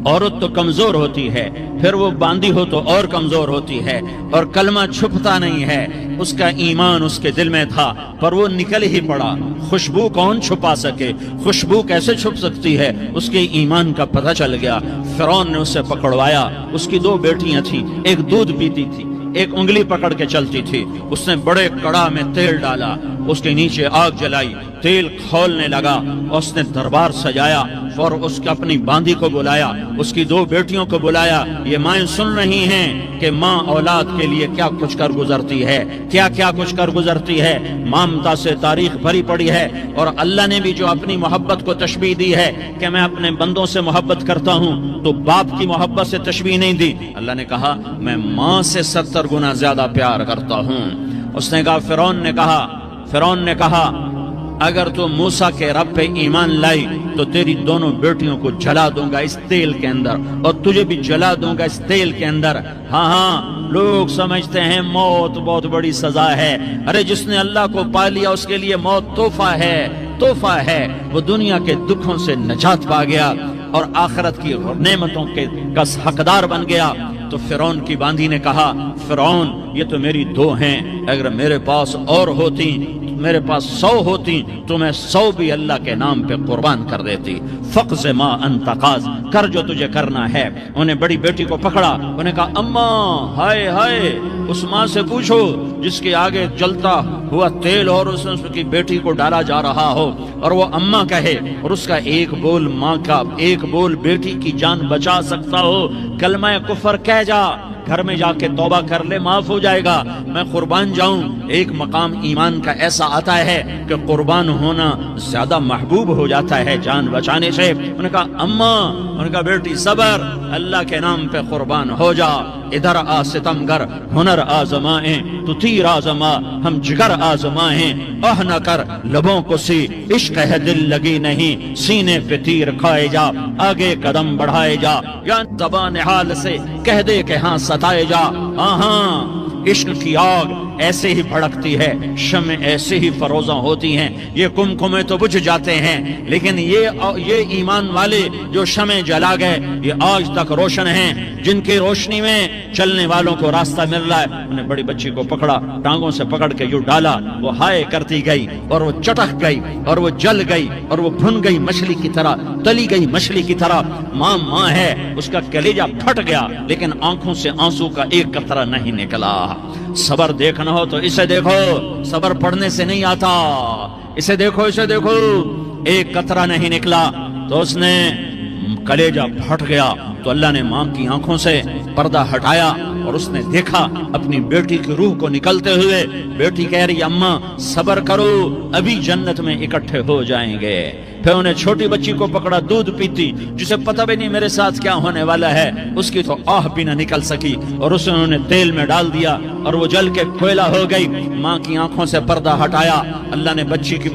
عورت تو کمزور ہوتی ہے، پھر وہ باندھی ہو تو اور کمزور ہوتی ہے، اور کلمہ چھپتا نہیں ہے۔ اس کا ایمان اس کے دل میں تھا، پر وہ نکل ہی پڑا۔ خوشبو کون چھپا سکے؟ خوشبو کیسے چھپ سکتی ہے؟ اس کے ایمان کا پتہ چل گیا۔ فرعون نے اسے پکڑوایا۔ اس کی 2 بیٹیاں تھیں، ایک دودھ پیتی تھی، ایک انگلی پکڑ کے چلتی تھی۔ اس نے بڑے کڑا میں تیل ڈالا، اس کے نیچے آگ جلائی، تیل کھولنے لگا، اس نے دربار سجایا اور اس کے اپنی باندھی کو بلایا، اس کی 2 بیٹیوں کو بلایا۔ یہ مائیں سن رہی ہیں کہ ماں اولاد کے لیے کیا کچھ کر گزرتی ہے، کیا کچھ کر گزرتی ہے۔ مامتا سے تاریخ بھری پڑی ہے، اور اللہ نے بھی جو اپنی محبت کو تشبیہ دی ہے کہ میں اپنے بندوں سے محبت کرتا ہوں، تو باپ کی محبت سے تشبیہ نہیں دی۔ اللہ نے کہا میں ماں سے 70 گنا زیادہ پیار کرتا ہوں۔ اس نے کہا فرعون نے کہا اگر تو موسیٰ کے رب پہ ایمان لائی تو تیری دونوں بیٹیوں کو جلا دوں گا اس تیل کے اندر، اور تجھے بھی جلا دوں گا اس تیل کے اندر۔ ہاں لوگ سمجھتے ہیں موت بہت بڑی سزا ہے۔ ارے جس نے اللہ کو پا لیا اس کے لیے موت تحفہ ہے۔ وہ دنیا کے دکھوں سے نجات پا گیا اور آخرت کی نعمتوں کا حقدار بن گیا۔ تو فرعون کی باندھی نے کہا فرعون یہ تو میری 2 ہیں، اگر میرے پاس اور ہوتی، میرے پاس 100 ہوتی تو میں 100 بھی اللہ کے نام پہ قربان کر دیتی۔ فقض ما انت قاض، کر جو تجھے کرنا ہے۔ انہیں بڑی بیٹی کو پکڑا، انہیں کہا اماں ہائے اس ماں سے پوچھو جس کے آگے جلتا ہوا تیل اور اس کی بیٹی کو ڈالا جا رہا ہو، اور وہ اماں کہے، اور اس کا ایک بول ماں کا، ایک بول بیٹی کی جان بچا سکتا ہو، کلمہ کفر کہہ جا، گھر میں جا کے توبہ کر لے، معاف ہو جائے گا، میں قربان جاؤں۔ ایک مقام ایمان کا ایسا آتا ہے کہ قربان ہونا زیادہ محبوب ہو جاتا ہے جان بچانے سے۔ انہوں نے کہا اماں، انہوں نے کہا بیٹی صبر، اللہ کے نام پہ قربان ہو جا۔ ادھر آ ستمگر ہنر آزمائیں، تو تیر آزما ہم جگر آزمائیں، نہ کر لبوں کو سی عشق ہے دل لگی نہیں، سینے پہ تیر کھائے جا، آگے قدم بڑھائے جا، یا زبان حال سے کہہ دے کہ ہاں ستائے جا۔ ہاں عشق کی آگ ایسے ہی بھڑکتی ہے، شمع ایسے ہی فروزاں ہوتی ہیں، یہ کمکمے تو بجھ جاتے ہیں، لیکن یہ ایمان والے جو شمع جلا گئے یہ آج تک روشن ہیں، جن کی روشنی میں چلنے والوں کو راستہ مل رہا ہے۔ انہیں بڑی بچی کو پکڑا، ٹانگوں سے پکڑ کے یوں ڈالا، وہ ہائے کرتی گئی اور وہ چٹک گئی اور وہ جل گئی اور وہ بھن گئی مچھلی کی طرح، تلی گئی مچھلی کی طرح۔ ماں ہے، اس کا کلیجہ پھٹ گیا، لیکن آنکھوں سے آنسو کا ایک قطرہ نہیں نکلا۔ صبر دیکھنا ہو تو اسے دیکھو، صبر پڑھنے سے نہیں آتا، اسے دیکھو ایک قطرہ نہیں نکلا تو اس نے کلیجہ پھٹ گیا۔ تو اللہ نے ماں کی آنکھوں سے پردہ ہٹایا اور اس نے دیکھا اپنی بیٹی کی روح کو نکلتے ہوئے۔ بیٹی کہہ رہی اماں صبر کرو، ابھی جنت میں اکٹھے ہو جائیں گے۔ پھر انہیں چھوٹی بچی کو پکڑا، دودھ پیتی، جسے پتہ بھی نہیں میرے ساتھ کیا ہونے والا ہے، اس کی تو آہ بھی نہ نکل سکی، اور اسے انہوں نے تیل میں ڈال دیا اور وہ جل کے کوئلہ ہو گئی۔ ماں کی آنکھوں سے پردہ ہٹایا، اللہ نے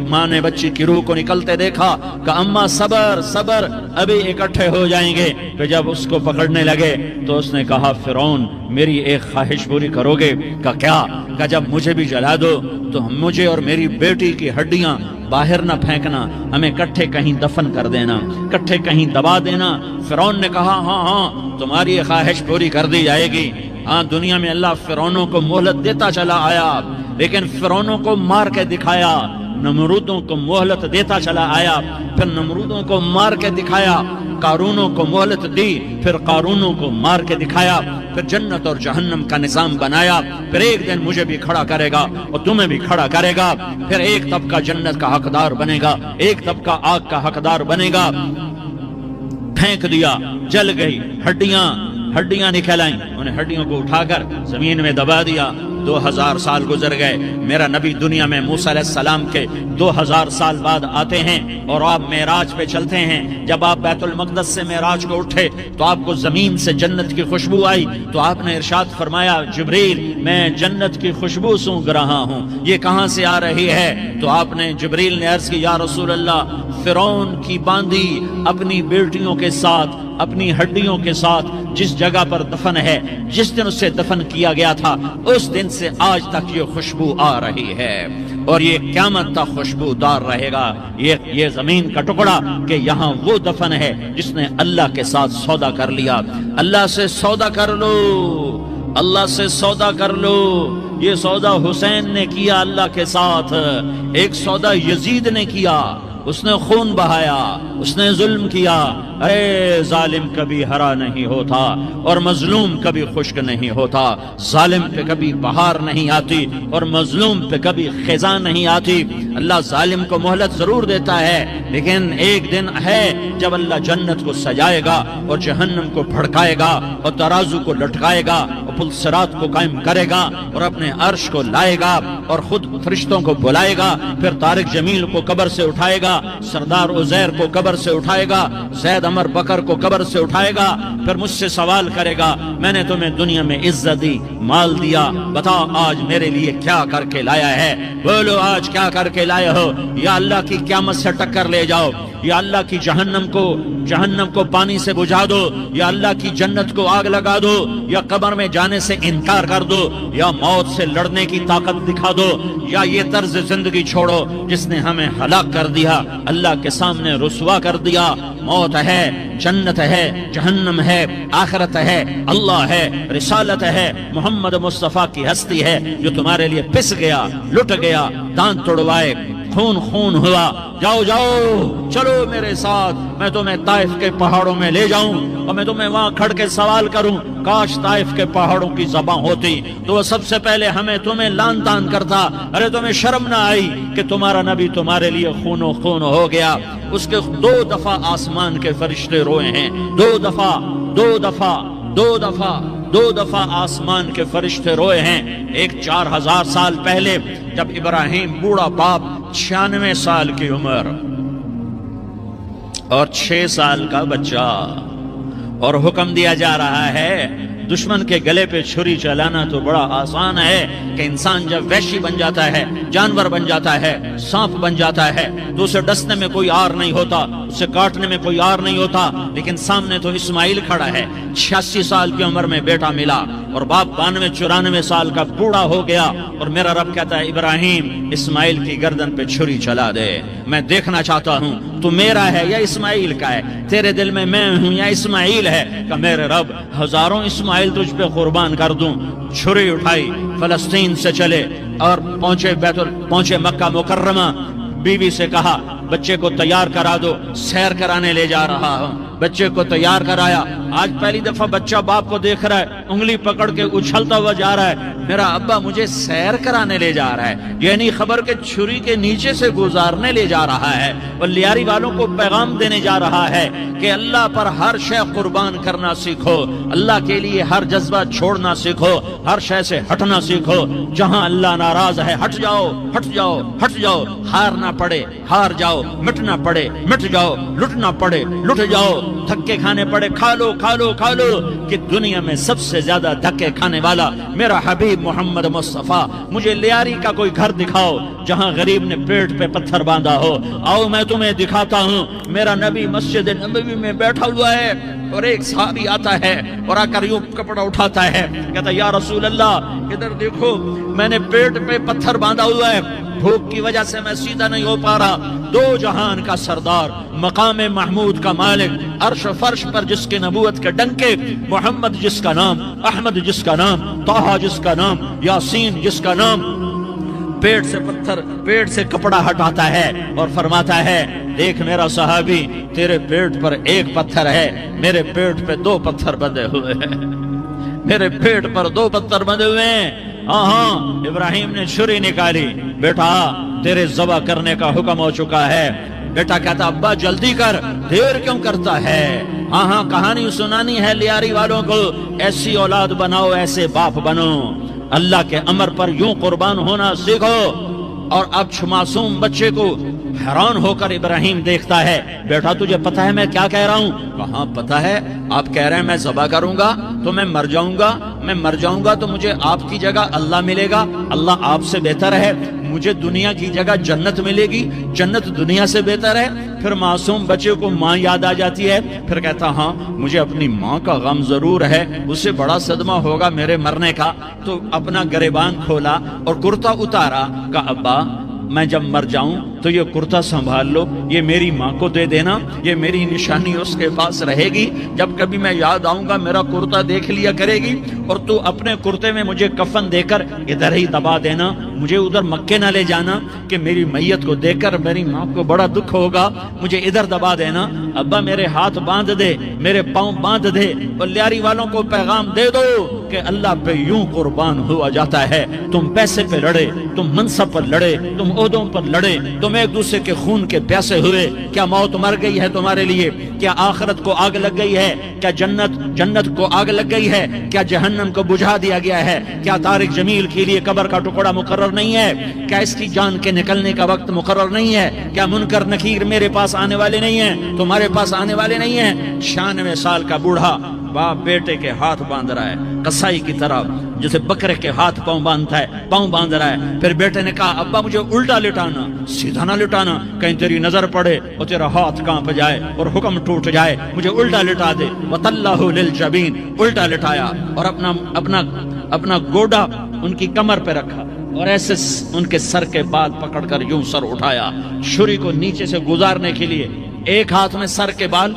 ماں نے بچی کی روح کو نکلتے دیکھا کہ اماں صبر صبر، ابھی اکٹھے ہو جائیں گے۔ پھر جب اس کو پکڑنے لگے تو اس نے کہا فرعون میری ایک خواہش پوری کرو گے؟ کہ کیا؟ کہ جب مجھے بھی جلا دو تو مجھے اور میری بیٹی کی ہڈیاں باہر نہ پھینکنا، ہمیں کٹھے کہیں دفن کر دینا، کٹھے کہیں دبا دینا۔ فرعون نے کہا ہاں تمہاری یہ خواہش پوری کر دی جائے گی۔ ہاں دنیا میں اللہ فرعونوں کو مہلت دیتا چلا آیا، لیکن فرعونوں کو مار کے دکھایا، نمرودوں کو مہلت دیتا چلا آیا، پھر نمرودوں کو مار کے دکھایا، قارونوں کو مہلت دی، پھر قارونوں کو مار کے دکھایا، پھر جنت اور جہنم کا نظام بنایا۔ پھر ایک دن مجھے بھی کھڑا کرے گا اور تمہیں بھی کھڑا کرے گا، پھر ایک طبقہ جنت کا حقدار بنے گا، ایک طبقہ آگ کا حقدار بنے گا۔ پھینک دیا، جل گئی ہڈیاں، ہڈیاں نکل آئیں، انہیں ہڈیوں کو اٹھا کر زمین میں دبا دیا۔ 2000 سال گزر گئے، میرا نبی دنیا میں موسیٰ علیہ السلام کے 2000 سال بعد آتے ہیں اور آپ معراج پہ چلتے ہیں۔ جب آپ بیت المقدس سے معراج کو اٹھے تو آپ کو زمین سے جنت کی خوشبو آئی، تو آپ نے ارشاد فرمایا جبریل میں جنت کی خوشبو سونگھ رہا ہوں، یہ کہاں سے آ رہی ہے؟ تو آپ نے جبریل نے عرض کی یا رسول اللہ فرعون کی باندی اپنی بیٹیوں کے ساتھ اپنی ہڈیوں کے ساتھ جس جگہ پر دفن ہے، جس دن اسے دفن کیا گیا تھا اس دن سے آج تک یہ خوشبو آ رہی ہے اور یہ قیامت تک خوشبو دار رہے گا۔ یہ زمین کا ٹکڑا کہ یہاں وہ دفن ہے جس نے اللہ کے ساتھ سودا کر لیا۔ اللہ سے سودا کر لو، اللہ سے سودا کر لو۔ یہ سودا حسین نے کیا اللہ کے ساتھ، ایک سودا یزید نے کیا، اس نے خون بہایا، اس نے ظلم کیا۔ اے ظالم کبھی ہرا نہیں ہوتا اور مظلوم کبھی خشک نہیں ہوتا، ظالم پہ کبھی بہار نہیں آتی اور مظلوم پہ کبھی خزاں نہیں آتی۔ اللہ ظالم کو مہلت ضرور دیتا ہے، لیکن ایک دن ہے جب اللہ جنت کو سجائے گا اور جہنم کو بھڑکائے گا اور ترازو کو لٹکائے گا اور پل صراط کو قائم کرے گا اور اپنے عرش کو لائے گا اور خود فرشتوں کو بلائے گا، پھر طارق جمیل کو قبر سے اٹھائے گا، سردار عزیر کو قبر سے اٹھائے گا، زید عمر بکر کو قبر سے اٹھائے گا، پھر مجھ سے سوال کرے گا میں نے تمہیں دنیا میں عزت دی، مال دیا، بتاؤ آج میرے لیے کیا کر کے لایا ہے؟ بولو آج کیا کر کے لائے ہو؟ یا اللہ کی قیامت سے ٹکر لے جاؤ، یا اللہ کی جہنم کو پانی سے بجھا دو، یا اللہ کی جنت کو آگ لگا دو، یا قبر میں جانے سے انکار کر دو، یا موت سے لڑنے کی طاقت دکھا دو، یا یہ طرز زندگی چھوڑو جس نے ہمیں ہلاک کر دیا، اللہ کے سامنے رسوا کر دیا۔ موت ہے، جنت ہے، جہنم ہے، آخرت ہے، اللہ ہے، رسالت ہے، محمد مصطفیٰ کی ہستی ہے جو تمہارے لیے پس گیا، لٹ گیا، دانت توڑوائے، خون ہوا۔ جاؤ چلو میرے ساتھ، میں تمہیں طائف کے پہاڑوں میں لے جاؤں اور میں تمہیں وہاں کھڑ کے سوال کروں، کاش طائف کے پہاڑوں کی زبان ہوتی تو وہ سب سے پہلے تمہیں لان تان کرتا۔ ارے تمہیں شرم نہ آئی کہ تمہارا نبی تمہارے لیے خون و خون ہو گیا؟ اس کے 2 دفعہ آسمان کے فرشتے روئے ہیں، 2 دفعہ آسمان کے فرشتے روئے ہیں۔ ایک 4000 سال پہلے جب ابراہیم بوڑھا باپ 96 سال کی عمر اور 6 سال کا بچہ، اور حکم دیا جا رہا ہے دشمن کے گلے پہ چھری چلانا تو بڑا آسان ہے کہ انسان جب وحشی بن جاتا ہے، جانور بن جاتا ہے، سانپ بن جاتا ہے تو اسے ڈسنے میں کوئی آر نہیں ہوتا، اسے کاٹنے میں کوئی آر نہیں ہوتا، لیکن سامنے تو اسماعیل کھڑا ہے، 86 سال کی عمر میں بیٹا ملا اور باپ 92-94 سال کا بوڑھا ہو گیا، اور میرا رب کہتا ہے ابراہیم اسماعیل کی گردن پہ چھری چلا دے، میں دیکھنا چاہتا ہوں تو میرا ہے یا اسماعیل کا ہے، تیرے دل میں میں ہوں یا اسماعیل ہے؟ کہ میرے رب ہزاروں اسماعیل تجھ پہ قربان کر دوں۔ چھری اٹھائی، فلسطین سے چلے اور پہنچے مکہ مکرمہ، بیوی سے کہا بچے کو تیار کرا دو، سیر کرانے لے جا رہا ہوں۔ بچے کو تیار کرایا، آج پہلی دفعہ بچہ باپ کو دیکھ رہا ہے، انگلی پکڑ کے اچھلتا ہوا جا رہا ہے، میرا ابا مجھے سیر کرانے لے جا رہا ہے، یہ نہیں خبر کہ چھری کے نیچے سے گزارنے لے جا رہا ہے۔ اور لیاری والوں کو پیغام دینے جا رہا ہے کہ اللہ پر ہر شے قربان کرنا سیکھو، اللہ کے لیے ہر جذبہ چھوڑنا سیکھو، ہر شے سے ہٹنا سیکھو، جہاں اللہ ناراض ہے ہٹ جاؤ، ہٹ جاؤ، ہٹ جاؤ، ہار نہ پڑے ہار جاؤ، مٹنا پڑے مٹ جاؤ، لٹنا پڑے لٹ جاؤ، دھکے کھانے پڑے کھا لو کھا لو کھا لو، کہ دنیا میں سب سے زیادہ دھکے کھانے والا میرا حبیب محمد مصطفیٰ۔ مجھے لیاری کا کوئی گھر دکھاؤ جہاں غریب نے پیٹ پہ پتھر باندھا ہو، آؤ میں تمہیں دکھاتا ہوں۔ میرا نبی مسجد نبوی میں بیٹھا ہوا ہے اور ایک صحابی آتا ہے اور آ کر یوں کپڑا اٹھاتا ہے، کہتا ہے یا رسول اللہ ادھر دیکھو، میں نے پیٹ پہ پتھر باندھا ہوا ہے، بھوک کی وجہ سے میں سیدھا نہیں ہو پا رہا۔ 2 جہان کا سردار، مقام محمود کا مالک، عرش و فرش پر جس کے نبوت کے ڈنکے، محمد جس کا نام، احمد جس کا نام، طٰہٰ جس کا نام، یاسین جس کا نام، پیٹ سے کپڑا ہٹاتا ہے اور فرماتا ہے دیکھ میرا صحابی، تیرے پیٹ پر 1 پتھر ہے، میرے پیٹ پہ 2 پتھر بندھے ہوئے ہیں، میرے پیٹ پر 2 پتھر بندھے ہوئے ہیں۔ ہاں ابراہیم نے چھری نکالی، بیٹا تیرے ذبح کرنے کا حکم ہو چکا ہے۔ بیٹا کہتا ابا جلدی کر، دیر کیوں کرتا ہے؟ ہاں ہاں کہانی سنانی ہے لیاری والوں کو، ایسی اولاد بناؤ، ایسے باپ بنو، اللہ کے امر پر یوں قربان ہونا سیکھو۔ اور اب معصوم بچے کو حیران ہو کر ابراہیم دیکھتا ہے، بیٹا تجھے پتا ہے میں کیا کہہ رہا ہوں؟ کہاں پتا ہے، آپ کہہ رہے ہیں میں ذبح کروں گا تو میں مر جاؤں گا، میں مر جاؤں گا تو مجھے آپ کی جگہ اللہ ملے گا، اللہ آپ سے بہتر ہے، مجھے دنیا کی جگہ جنت ملے گی، جنت دنیا سے بہتر ہے۔ پھر معصوم بچے کو ماں یاد آ جاتی ہے، پھر کہتا ہاں مجھے اپنی ماں کا غم ضرور ہے، اسے بڑا صدمہ ہوگا میرے مرنے کا، تو اپنا گریبان کھولا اور کرتا اتارا، کہا ابا میں جب مر جاؤں تو یہ کرتا سنبھال لو، یہ میری ماں کو دے دینا، یہ میری نشانی اس کے پاس رہے گی، جب کبھی میں یاد آؤں گا میرا کرتا دیکھ لیا کرے گی، اور تو اپنے کرتے میں مجھے کفن دے کر ادھر ہی دبا دینا، مجھے ادھر مکے نہ لے جانا کہ میری میت کو دیکھ کر میری ماں کو بڑا دکھ ہوگا، مجھے ادھر دبا دینا، ابا میرے ہاتھ باندھ دے، میرے پاؤں باندھ دے، اور لیاری والوں کو پیغام دے دو کہ اللہ پہ یوں قربان ہوا جاتا ہے، تم پیسے پہ لڑے، تم منصب پر لڑے، تم عہدوں پر لڑے، تم ایک دوسرے کے خون کے پیاسے ہوئے، کیا موت مر گئی ہے تمہارے لیے؟ کیا آخرت کو آگ لگ گئی ہے؟ کیا جنت کو آگ لگ گئی ہے؟ کیا جہنم کو بجھا دیا گیا ہے؟ کیا طارق جمیل کے لیے قبر کا ٹکڑا مقرر نہیں ہے؟ کیا اس کی جان کے نکلنے کا وقت مقرر نہیں ہے؟ کیا منکر نکیر میرے پاس آنے والے نہیں ہیں، تمہارے پاس آنے والے نہیں ہیں؟ 96 سال کا بوڑھا باپ بیٹے کے ہاتھ باندھ رہا ہے قصائی کی طرح، جسے بکرے کے ہاتھ پاؤں باندھتا ہے، پاؤں باندھ رہا ہے۔ پھر بیٹے نے کہا ابا مجھے الٹا لٹانا، سیدھا نہ لٹانا، کہیں تیری نظر پڑے اور تیرا ہاتھ کانپ جائے اور حکم ٹوٹ جائے، مجھے الٹا لٹا دے۔ وَطَلَّهُ لِلْجَبِينِ، الٹا لٹایا اور اپنا گوڈا ان کی کمر پہ رکھا، اور ایسے ان کے سر کے بال پکڑ کر یوں سر اٹھایا، چھری کو نیچے سے گزارنے کے لیے، ایک ہاتھ میں سر کے بال،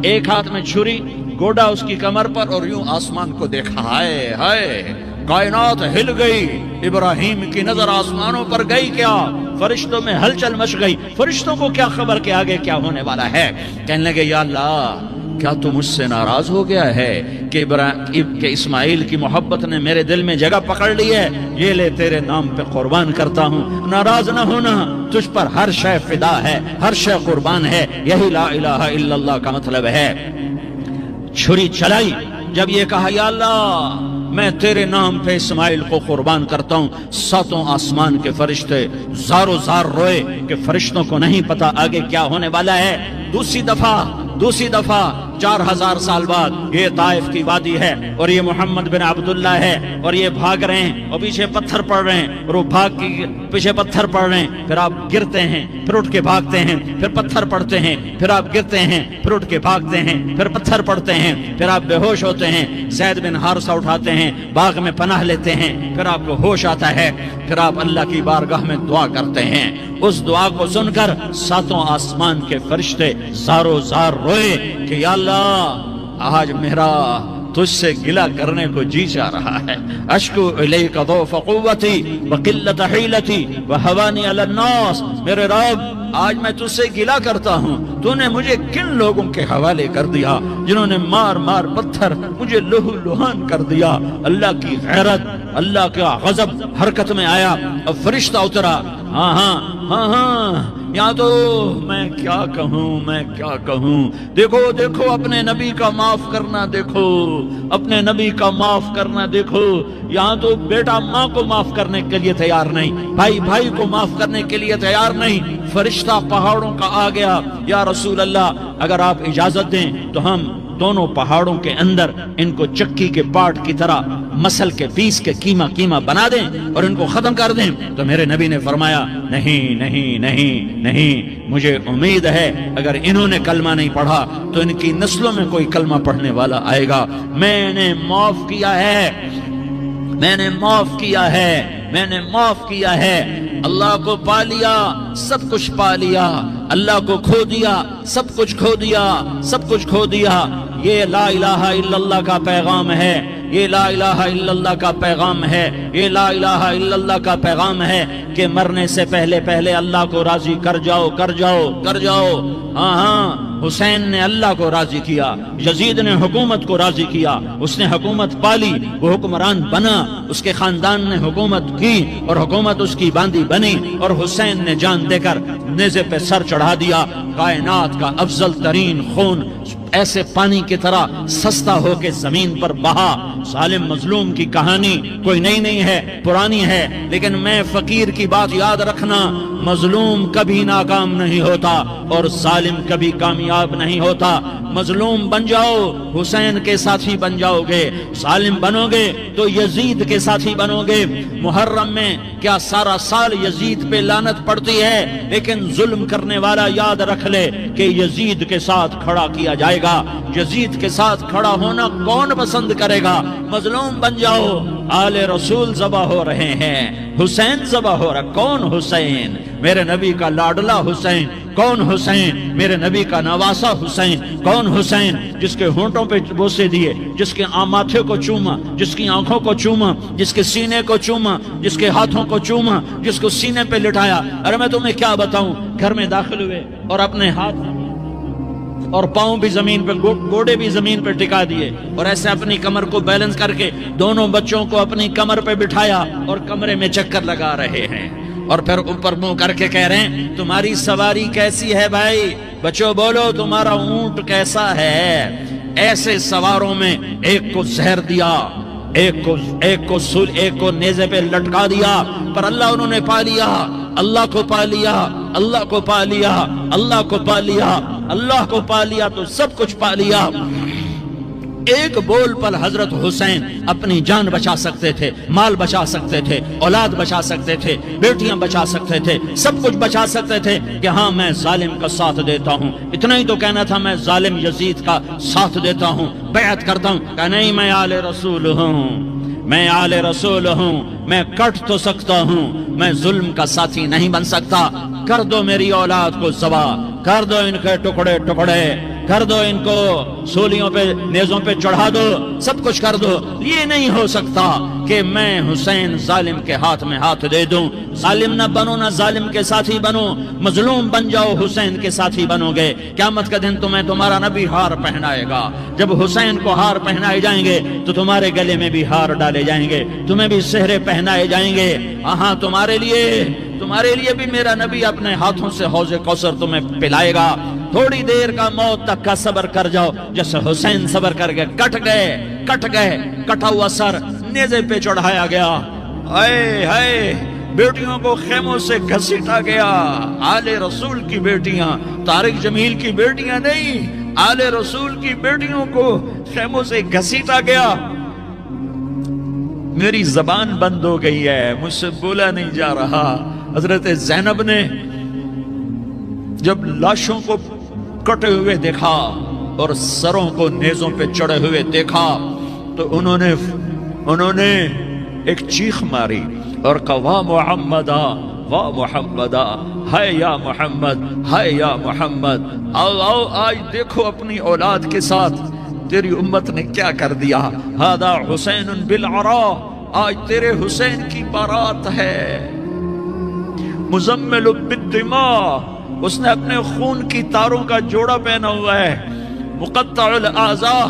ایک ہاتھ میں چھری، گوڈا اس کی کمر پر، اور یوں آسمان کو دیکھا، ہائے ہائے کائنات ہل گئی، ابراہیم کی نظر آسمانوں پر گئی، کیا فرشتوں میں ہلچل مچ گئی، فرشتوں کو کیا خبر کہ آگے کیا ہونے والا ہے؟ کہنے لگے یا اللہ کیا تو مجھ سے ناراض ہو گیا ہے کہ اسماعیل کی محبت نے میرے دل میں جگہ پکڑ لی ہے، یہ لے تیرے نام پہ قربان کرتا ہوں۔ ناراض نہ ہونا، تجھ پر ہر شے فدا ہے، ہر شے قربان ہے، یہی لا الہ الا اللہ کا مطلب ہے۔ چھری چلائی، جب یہ کہا یا اللہ میں تیرے نام پہ اسماعیل کو قربان کرتا ہوں، ساتوں آسمان کے فرشتے زارو زار روئے کہ فرشتوں کو نہیں پتا آگے کیا ہونے والا ہے۔ دوسری دفعہ 4000 سال بعد یہ طائف کی وادی ہے، اور یہ محمد بن عبداللہ ہے، اور یہ بھاگ رہے ہیں اور پیچھے پتھر پڑ رہے ہیں، اور وہ بھاگ کے پیچھے پتھر پڑ رہے ہیں، پھر آپ گرتے ہیں، پھر اٹھ کے بھاگتے ہیں، پھر پتھر پڑتے ہیں، پھر آپ گرتے ہیں، پھر اٹھ کے بھاگتے ہیں، پھر پتھر پڑتے ہیں، پھر آپ بے ہوش ہوتے ہیں، زید بن حارثہ اٹھاتے ہیں، باغ میں پناہ لیتے ہیں، پھر آپ کو ہوش آتا ہے، پھر آپ اللہ کی بارگاہ میں دعا کرتے ہیں۔ اس دعا کو سن کر ساتوں آسمان کے فرشتے زارو زار روئے کہ یا اللہ آج میرا تجھ سے گلہ کرنے کو جی چاہ رہا ہے، اشکو الیک ضعف قوتی وقلت حیلتی وہوانی علی الناس، میرے رب آج میں تجھ سے گلہ کرتا ہوں، تو نے مجھے کن لوگوں کے حوالے کر دیا جنہوں نے مار مار پتھر مجھے لہو لہان کر دیا۔ اللہ کی غیرت، اللہ کا غضب حرکت میں آیا، اب فرشتہ اترا، ہاں یا تو میں کیا کہوں، دیکھو اپنے نبی کا معاف کرنا، دیکھو اپنے نبی کا معاف کرنا، دیکھو یہاں تو بیٹا ماں کو معاف کرنے کے لیے تیار نہیں، بھائی کو معاف کرنے کے لیے تیار نہیں، فرشتہ پہاڑوں کا آ گیا، یا رسول اللہ اگر آپ اجازت دیں تو ہم دونوں پہاڑوں کے اندر ان کو چکی کے پاٹ کی طرح مسل کے پیس کے کیما بنا دیں اور ان کو ختم کر دیں۔ تو میرے نبی نے فرمایا نہیں، مجھے امید ہے اگر انہوں نے کلمہ نہیں پڑھا تو ان کی نسلوں میں کوئی کلمہ پڑھنے والا آئے گا۔ میں نے معاف کیا ہے، اللہ کو پا لیا، سب کچھ پا لیا، اللہ کو کھو دیا، سب کچھ کھو دیا۔ یہ لا الہ الا اللہ کا پیغام ہے، یہ لا الہ الا اللہ کا پیغام ہے، یہ لا الہ الا اللہ کا پیغام ہے کہ مرنے سے پہلے اللہ کو راضی کر جاؤ۔ ہاں حسین نے اللہ کو راضی کیا، یزید نے حکومت کو راضی کیا، اس نے حکومت پالی، وہ حکمران بنا، اس کے خاندان نے حکومت کی اور حکومت اس کی باندھی بنی، اور حسین نے جان دے کر نیزے پہ سر چڑھا دیا۔ کائنات کا افضل ترین خون ایسے پانی کی طرح سستا ہو کے زمین پر بہا۔ ظالم مظلوم کی کہانی کوئی نئی نہیں ہے، پرانی ہے، لیکن میں فقیر کی بات یاد رکھنا، مظلوم کبھی ناکام نہیں ہوتا اور ظالم کبھی کامیاب نہیں ہوتا۔ مظلوم بن جاؤ حسین کے ساتھی بن جاؤ گے، ظالم بنو گے تو یزید کے ساتھی بنو گے۔ محرم میں کیا سارا سال یزید پہ لعنت پڑتی ہے، لیکن ظلم کرنے والا یاد رکھ لے کہ یزید کے ساتھ کھڑا کیا جائے گا۔ یزید کے ساتھ کھڑا ہونا کون پسند کرے گا؟ مظلوم بن جاؤ۔ آل رسول ذبح ہو رہے ہیں، حسین ذبح ہو رہا۔ کون حسین؟ میرے نبی کا لاڈلا حسین۔ کون حسین؟ میرے نبی کا نواسا حسین۔ کون حسین؟ جس کے ہونٹوں پہ بوسے دیے، جس کے ماتھے کو چوما، جس کی آنکھوں کو چوما، جس کے سینے کو چوما، جس کے ہاتھوں کو چوما، جس کو سینے پہ لٹایا۔ ارے میں تمہیں کیا بتاؤں، گھر میں داخل ہوئے اور اپنے ہاتھ اور پاؤں بھی زمین پہ، گوڑے بھی زمین پہ ٹکا دیے، اور ایسے اپنی کمر کو بیلنس کر کے دونوں بچوں کو اپنی کمر پہ بٹھایا اور کمرے میں چکر لگا رہے ہیں، اور پھر اوپر منہ کر کے کہہ رہے ہیں تمہاری سواری کیسی ہے بھائی؟ بچوں بولو تمہارا اونٹ کیسا ہے؟ ایسے سواروں میں ایک کو زہر دیا، ایک کو نیزے پہ لٹکا دیا، پر اللہ انہوں نے پا لیا، اللہ کو پا لیا، اللہ کو پا لیا، اللہ کو پا لیا، اللہ کو پا لیا تو سب کچھ پا لیا۔ ایک بول پر حضرت حسین اپنی جان بچا سکتے تھے، مال بچا سکتے تھے، اولاد بچا سکتے تھے، بیٹیاں بچا سکتے تھے، سب کچھ بچا سکتے تھے کہ ہاں میں ظالم کا ساتھ دیتا ہوں۔ اتنا ہی تو کہنا تھا میں ظالم یزید کا ساتھ دیتا ہوں، بیعت کرتا ہوں۔ کہ نہیں، میں آل رسول ہوں، میں آل رسول ہوں، میں کٹ تو سکتا ہوں، میں ظلم کا ساتھی نہیں بن سکتا۔ کر دو میری اولاد کو ذبح، کر دو ان کے ٹکڑے ٹکڑے، کر دو ان کو سولیوں پہ، نیزوں پہ چڑھا دو، سب کچھ کر دو۔ یہ نہیں ہو سکتا کہ میں حسین ظالم کے ہاتھ میں ہاتھ دے دوں۔ ظالم نہ بنو، نہ ظالم کے ساتھی بنو، مظلوم بن جاؤ، حسین کے ساتھی بنو گے۔ قیامت کا دن تمہیں تمہارا نبی ہار پہنائے گا۔ جب حسین کو ہار پہنائے جائیں گے تو تمہارے گلے میں بھی ہار ڈالے جائیں گے، تمہیں بھی سہرے پہنائے جائیں گے۔ ہاں تمہارے لیے بھی میرا نبی اپنے ہاتھوں سے حوض کوثر تمہیں پلائے گا۔ تھوڑی دیر کا موت تک کا صبر کر جاؤ، جیسے حسین صبر کر کے کٹ گئے، کٹا ہوا سر نیزے پہ چڑھایا گیا۔ اے ہائے، بیٹیوں کو خیموں سے گھسیٹا گیا۔ آل رسول کی بیٹیاں، طارق جمیل کی بیٹیاں نہیں، آل رسول کی بیٹیوں کو خیموں سے گھسیٹا گیا۔ میری زبان بند ہو گئی ہے، مجھ سے بولا نہیں جا رہا۔ حضرت زینب نے جب لاشوں کو کٹے ہوئے دیکھا اور سروں کو نیزوں پہ چڑھے ہوئے دیکھا تو انہوں نے ایک چیخ ماری اور کہا واہ محمدہ، واہ محمدہ، ہائے یا محمد، ہائے یا محمد۔ آؤ آج دیکھو اپنی اولاد کے ساتھ تیری امت نے کیا کر دیا۔ ہذا حسین بالعراء، آج تیرے حسین کی بارات ہے۔ مزمل بالدماء، اس نے اپنے خون کی تاروں کا جوڑا پہنا ہوا ہے۔ مقطع الاعضاء،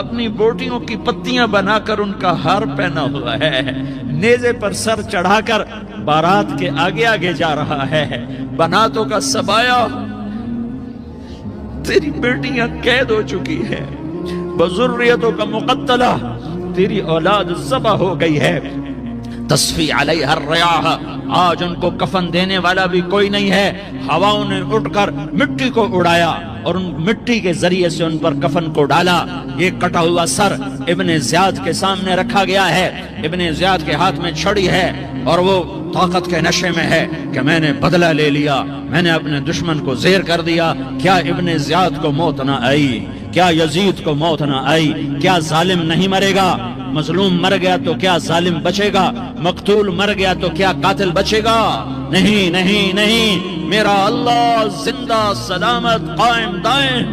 اپنی بوٹیوں کی پتیاں بنا کر ان کا ہار پہنا ہوا ہے۔ نیزے پر سر چڑھا کر بارات کے آگے آگے جا رہا ہے۔ بناتوں کا سبایا، تیری بیٹیاں قید ہو چکی ہے۔ بذریتوں کا مقتلہ، تیری اولاد ذبح ہو گئی ہے۔ تصفی علیہ الریاح، آج ان کو کفن دینے والا بھی کوئی نہیں ہے۔ ہواؤں نے اٹھ کر مٹی کو اڑایا اور ان مٹی کے ذریعے سے ان پر کفن کو ڈالا۔ یہ کٹا ہوا سر ابن زیاد کے سامنے رکھا گیا ہے۔ ابن زیاد کے ہاتھ میں چھڑی ہے اور وہ طاقت کے نشے میں ہے کہ میں نے بدلہ لے لیا، میں نے اپنے دشمن کو زیر کر دیا۔ کیا ابن زیاد کو موت نہ آئی؟ کیا یزید کو موت نہ آئی؟ کیا ظالم نہیں مرے گا؟ مظلوم مر گیا تو کیا ظالم بچے گا؟ مقتول مر گیا تو کیا قاتل بچے گا؟ نہیں نہیں نہیں، میرا اللہ زندہ سلامت قائم دائم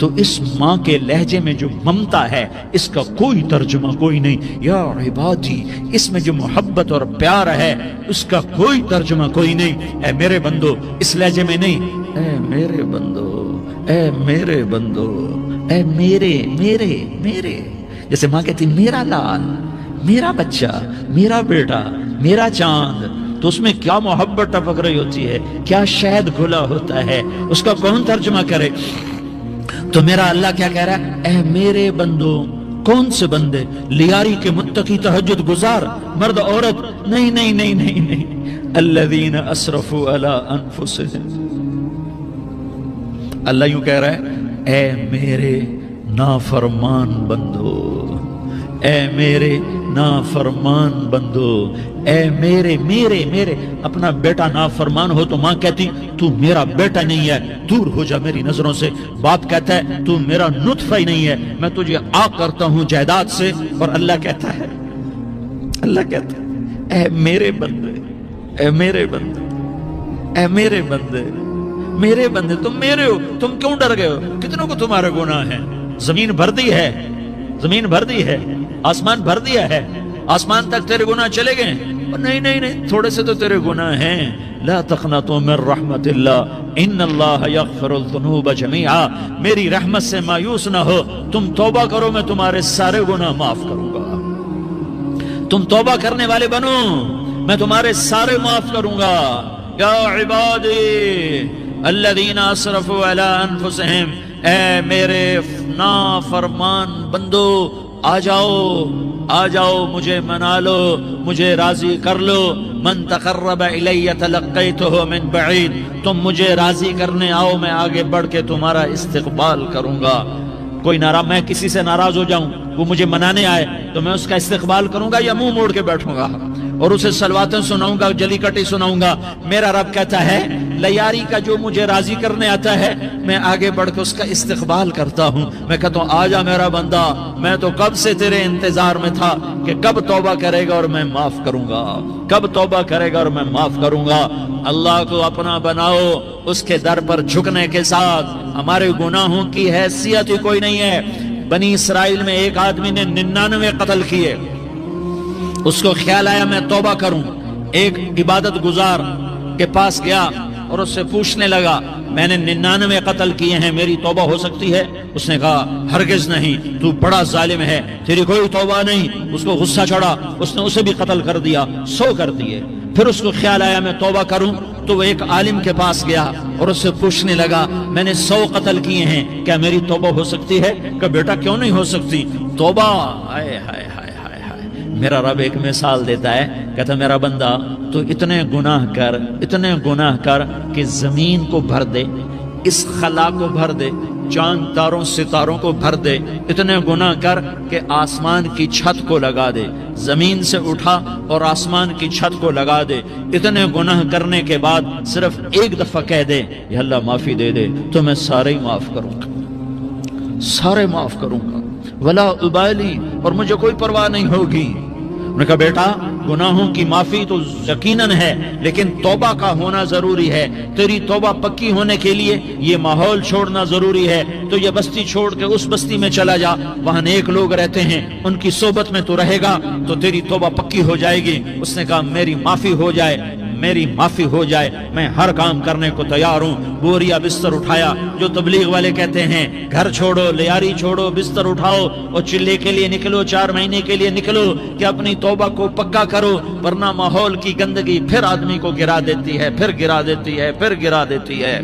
تو اس ماں کے لہجے میں جو ممتا ہے اس کا کوئی ترجمہ کوئی نہیں. یا عبادی، اس میں جو محبت اور پیار ہے اس کا کوئی ترجمہ کوئی نہیں. اے میرے بندو، اس لہجے میں نہیں، اے میرے بندو، اے میرے بندو، اے میرے میرے میرے. جیسے ماں کہتی میرا لال، میرا بچہ، میرا بیٹا، میرا چاند، تو اس میں کیا محبت ٹپک رہی ہوتی ہے، کیا شہد گھلا ہوتا ہے، اس کا کون ترجمہ کرے. تو میرا اللہ کیا کہہ رہا ہے، اے میرے بندو. کون سے بندے؟ لیاری کے متقی تہجد گزار مرد عورت؟ نہیں نہیں نہیں نہیں نہیں. الذین اسرفوا علی انفسہم. اللہ یوں کہہ رہا ہے، اے میرے نافرمان بندو، اے میرے نافرمان بندو، اے میرے میرے میرے. اپنا بیٹا نافرمان ہو تو ماں کہتی تو میرا بیٹا نہیں ہے، دور ہو جا میری نظروں سے. باپ کہتا ہے تو میرا نطفہ ہی نہیں ہے، میں تجھے آگ کرتا ہوں جائیداد سے. اور اللہ کہتا ہے، اللہ کہتا ہے، اے میرے بندے، اے میرے بندے، اے میرے بندے، میرے بندے، تم میرے ہو، تم کیوں ڈر گئے ہو؟ کتنوں کو تمہارے گناہ ہیں؟ زمین بھر دی ہے، زمین بھر دی ہے، آسمان بھر دیا ہے، آسمان تک تیرے گناہ چلے گئے. نہیں نہیں نہیں، تھوڑے سے تو تیرے گناہ ہیں. لا تقنطوا من رحمت اللہ ان اللہ یغفر الذنوب جميعا. میری رحمت سے مایوس نہ ہو، تم توبہ کرو، میں تمہارے سارے گناہ معاف کروں گا. تم توبہ کرنے والے بنو، میں تمہارے سارے معاف کروں گا. یا عبادی الذین اسرفوا علی انفسہم، اے میرے نافرمان بندو، آ جاؤ، آ جاؤ، مجھے منا لو، مجھے راضی کر لو. من تقرب الی تلقیتہ من بعید. تم مجھے راضی کرنے آؤ، میں آگے بڑھ کے تمہارا استقبال کروں گا. کوئی ناراض، میں کسی سے ناراض ہو جاؤں، وہ مجھے منانے آئے تو میں اس کا استقبال کروں گا یا منہ موڑ کے بیٹھوں گا اور اسے صلواتیں سناؤں گا، جلی کٹی سناؤں گا. میرا رب کہتا ہے لیاری کا جو مجھے راضی کرنے آتا ہے میں آگے بڑھ کے اس کا استقبال کرتا ہوں. میں کہتا ہوں آجا میرا بندہ، میں تو کب سے تیرے انتظار میں تھا کہ کب توبہ کرے گا اور میں معاف کروں گا، کب توبہ کرے گا اور میں معاف کروں گا. اللہ کو اپنا بناؤ، اس کے در پر جھکنے کے ساتھ. ہمارے گناہوں کی حیثیت ہی کوئی نہیں ہے. بنی اسرائیل میں ایک آدمی نے 99 قتل کیے، اس کو خیال آیا میں توبہ کروں. ایک عبادت گزار کے پاس گیا اور اس سے پوچھنے لگا میں نے 99 قتل کیے ہیں، میری توبہ ہو سکتی ہے؟ اس نے کہا ہرگز نہیں، تو بڑا ظالم ہے، تیری کوئی توبہ نہیں. اس کو غصہ چڑھا، اس نے اسے بھی قتل کر دیا، 100 کر دیے. پھر اس کو خیال آیا میں توبہ کروں تو وہ ایک عالم کے پاس گیا اور اس سے پوچھنے لگا میں نے 100 قتل کیے ہیں، کیا میری توبہ ہو سکتی ہے؟ کہ بیٹا کیوں نہیں ہو سکتی توبہ؟ ہائے ہائے ہائے ہائے ہائے. میرا رب ایک مثال دیتا ہے، کہتا میرا بندہ تو اتنے گناہ کر، اتنے گناہ کر کہ زمین کو بھر دے، اس خلا کو بھر دے، چاند تاروں ستاروں کو بھر دے. اتنے گناہ کر کہ آسمان کی چھت کو لگا دے، زمین سے اٹھا اور آسمان کی چھت کو لگا دے. اتنے گناہ کرنے کے بعد صرف ایک دفعہ کہہ دے یا اللہ معافی دے دے تو میں سارے ہی معاف کروں گا، سارے معاف کروں گا، ولا ابالی، اور مجھے کوئی پرواہ نہیں ہوگی. انہوں نے کہا بیٹا گناہوں کی معافی تو یقیناً ہے لیکن توبہ کا ہونا ضروری ہے. تیری توبہ پکی ہونے کے لیے یہ ماحول چھوڑنا ضروری ہے. تو یہ بستی چھوڑ کے اس بستی میں چلا جا، وہاں نیک لوگ رہتے ہیں، ان کی صحبت میں تو رہے گا تو تیری توبہ پکی ہو جائے گی. اس نے کہا میری معافی ہو جائے، میری معافی ہو جائے، میں ہر کام کرنے کو تیار ہوں. بوریا بستر اٹھایا، جو تبلیغ والے کہتے ہیں گھر چھوڑو، لیاری چھوڑو، بستر اٹھاؤ اور چلے کے لیے نکلو، 4 مہینے کے لیے نکلو کہ اپنی توبہ کو پکا کرو، ورنہ ماحول کی گندگی پھر آدمی کو گرا دیتی ہے، پھر گرا دیتی ہے، پھر گرا دیتی ہے.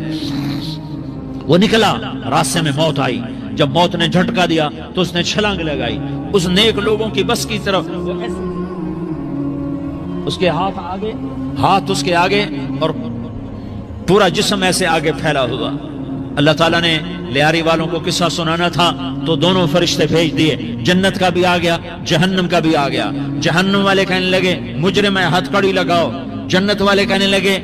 وہ نکلا، راستے میں موت آئی. جب موت نے جھٹکا دیا تو اس نے چھلانگ لگائی اس نیک لوگوں کی بس کی طرف. اس کے ہاتھ آگے، ہاتھ اس کے آگے اور پورا جسم ایسے آگے پھیلا ہوا. اللہ تعالیٰ نے لیاری والوں کو قصہ سنانا تھا تو دونوں فرشتے بھیج دیے. جنت کا بھی آ گیا، جہنم کا بھی آ گیا. جہنم والے کہنے لگے مجرم ہے، ہتھ کڑی لگاؤ. جنت والے کہنے لگے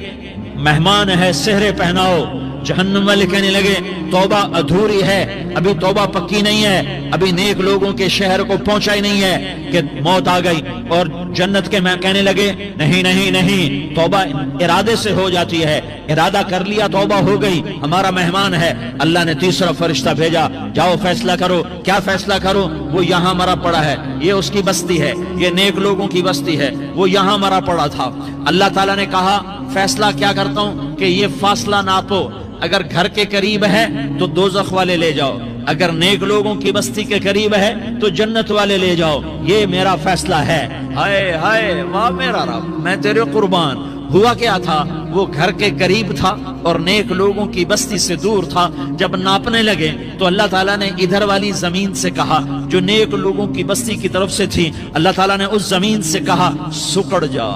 مہمان ہے سہرے پہناؤ۔ جہنم والے کہنے لگے توبہ ادھوری ہے، ابھی توبہ پکی نہیں ہے، ابھی نیک لوگوں کے شہر کو پہنچا ہی نہیں ہے کہ موت آ گئی۔ اور جنت کے میں کہنے لگے نہیں نہیں نہیں، توبہ ارادے سے ہو جاتی ہے، ارادہ کر لیا توبہ ہو گئی، ہمارا مہمان ہے۔ اللہ نے تیسرا فرشتہ بھیجا، جاؤ فیصلہ کرو۔ کیا فیصلہ کرو؟ وہ یہاں مرا پڑا ہے، یہ اس کی بستی ہے، یہ نیک لوگوں کی بستی ہے، وہ یہاں مرا پڑا تھا۔ اللہ تعالیٰ نے کہا فیصلہ کیا کرتا ہوں کہ یہ فاصلہ ناپو، اگر گھر کے قریب ہے تو دوزخ والے لے جاؤ، اگر نیک لوگوں کی بستی کے قریب ہے تو جنت والے لے جاؤ، یہ میرا فیصلہ ہے۔ ہائے ہائے واہ میرا رب، میں تیرے قربان۔ ہوا کیا تھا؟ وہ گھر کے قریب تھا اور نیک لوگوں کی بستی سے دور تھا۔ جب ناپنے لگے تو اللہ تعالیٰ نے ادھر والی زمین سے کہا جو نیک لوگوں کی بستی کی طرف سے تھی، اللہ تعالیٰ نے اس زمین سے کہا سکڑ جا،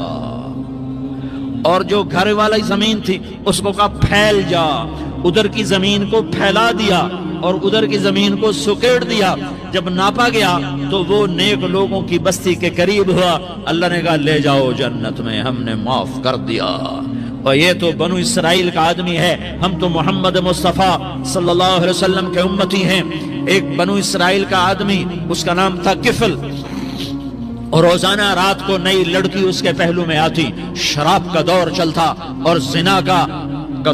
اور جو گھر والی زمین تھی اس کو کہا پھیل جا۔ ادھر کی زمین کو پھیلا دیا اور ادھر کی زمین کو سکیڑ دیا۔ جب ناپا گیا تو وہ نیک لوگوں کی بستی کے قریب ہوا۔ اللہ نے کہا لے جاؤ جنت میں، ہم نے معاف کر دیا۔ اور یہ تو بنو اسرائیل کا آدمی ہے، ہم تو محمد مصطفیٰ صلی اللہ علیہ وسلم کے امتی ہیں۔ ایک بنو اسرائیل کا آدمی، اس کا نام تھا کفل، اور روزانہ رات کو نئی لڑکی اس کے پہلو میں آتی، شراب کا دور چلتا اور زنا کا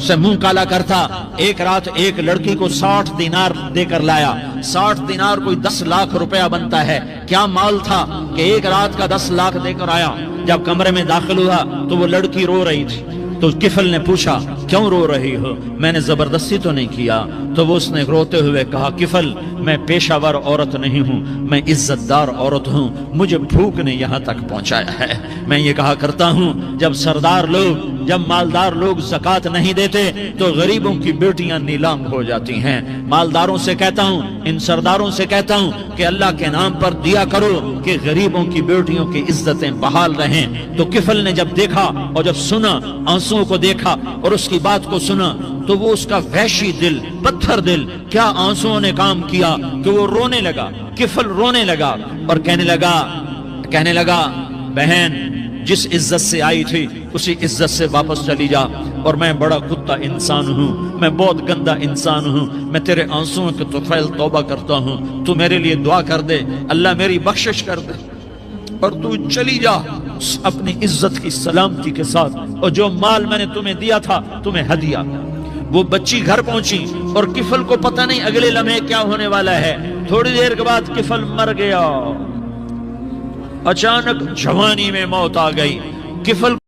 سے منہ کالا کرتا۔ ایک رات ایک لڑکی کو 60 دینار دے کر لایا۔ 60 دینار کوئی 10 لاکھ روپیہ بنتا ہے۔ کیا مال تھا کہ ایک رات کا 10 لاکھ دے کر آیا۔ جب کمرے میں داخل ہوا تو وہ لڑکی رو رہی تھی، تو کفل نے پوچھا کیوں رو رہی ہو؟ میں نے زبردستی تو نہیں کیا۔ تو وہ اس نے روتے ہوئے کہا کفل میں پیشہ ور عورت نہیں ہوں، میں عزت دار عورت ہوں، مجھے بھوک نے یہاں تک پہنچایا ہے۔ میں یہ کہا کرتا ہوں جب سردار لوگ، جب مالدار لوگ زکوٰۃ نہیں دیتے تو غریبوں کی بیٹیاں نیلام ہو جاتی ہیں۔ مالداروں سے کہتا ہوں، ان سرداروں سے کہتا ہوں کہ اللہ کے نام پر دیا کرو کہ غریبوں کی بیٹیوں کی عزتیں بحال رہیں۔ تو کفل نے جب دیکھا اور جب سنا، آنسوؤں کو دیکھا اور اس کی بات کو سنا، تو وہ اس کا وحشی دل، پتھر دل، کیا آنسوؤں نے کام کیا کہ وہ رونے لگا۔ کفل رونے لگا اور کہنے لگا بہن جس عزت سے آئی تھی اسی عزت سے واپس چلی جا، اور میں بڑا کتا انسان ہوں، میں بہت گندا انسان ہوں، میں تیرے آنسوؤں کے طفیل توبہ کرتا ہوں، تو میرے لیے دعا کر دے، اللہ میری بخشش کر دے، اور تو چلی جا اپنی عزت کی سلامتی کے ساتھ، اور جو مال میں نے تمہیں دیا تھا تمہیں ہدیہ۔ وہ بچی گھر پہنچی اور کفل کو پتہ نہیں اگلے لمحے کیا ہونے والا ہے۔ تھوڑی دیر کے بعد کفل مر گیا، اچانک جوانی میں موت آ گئی۔ کفل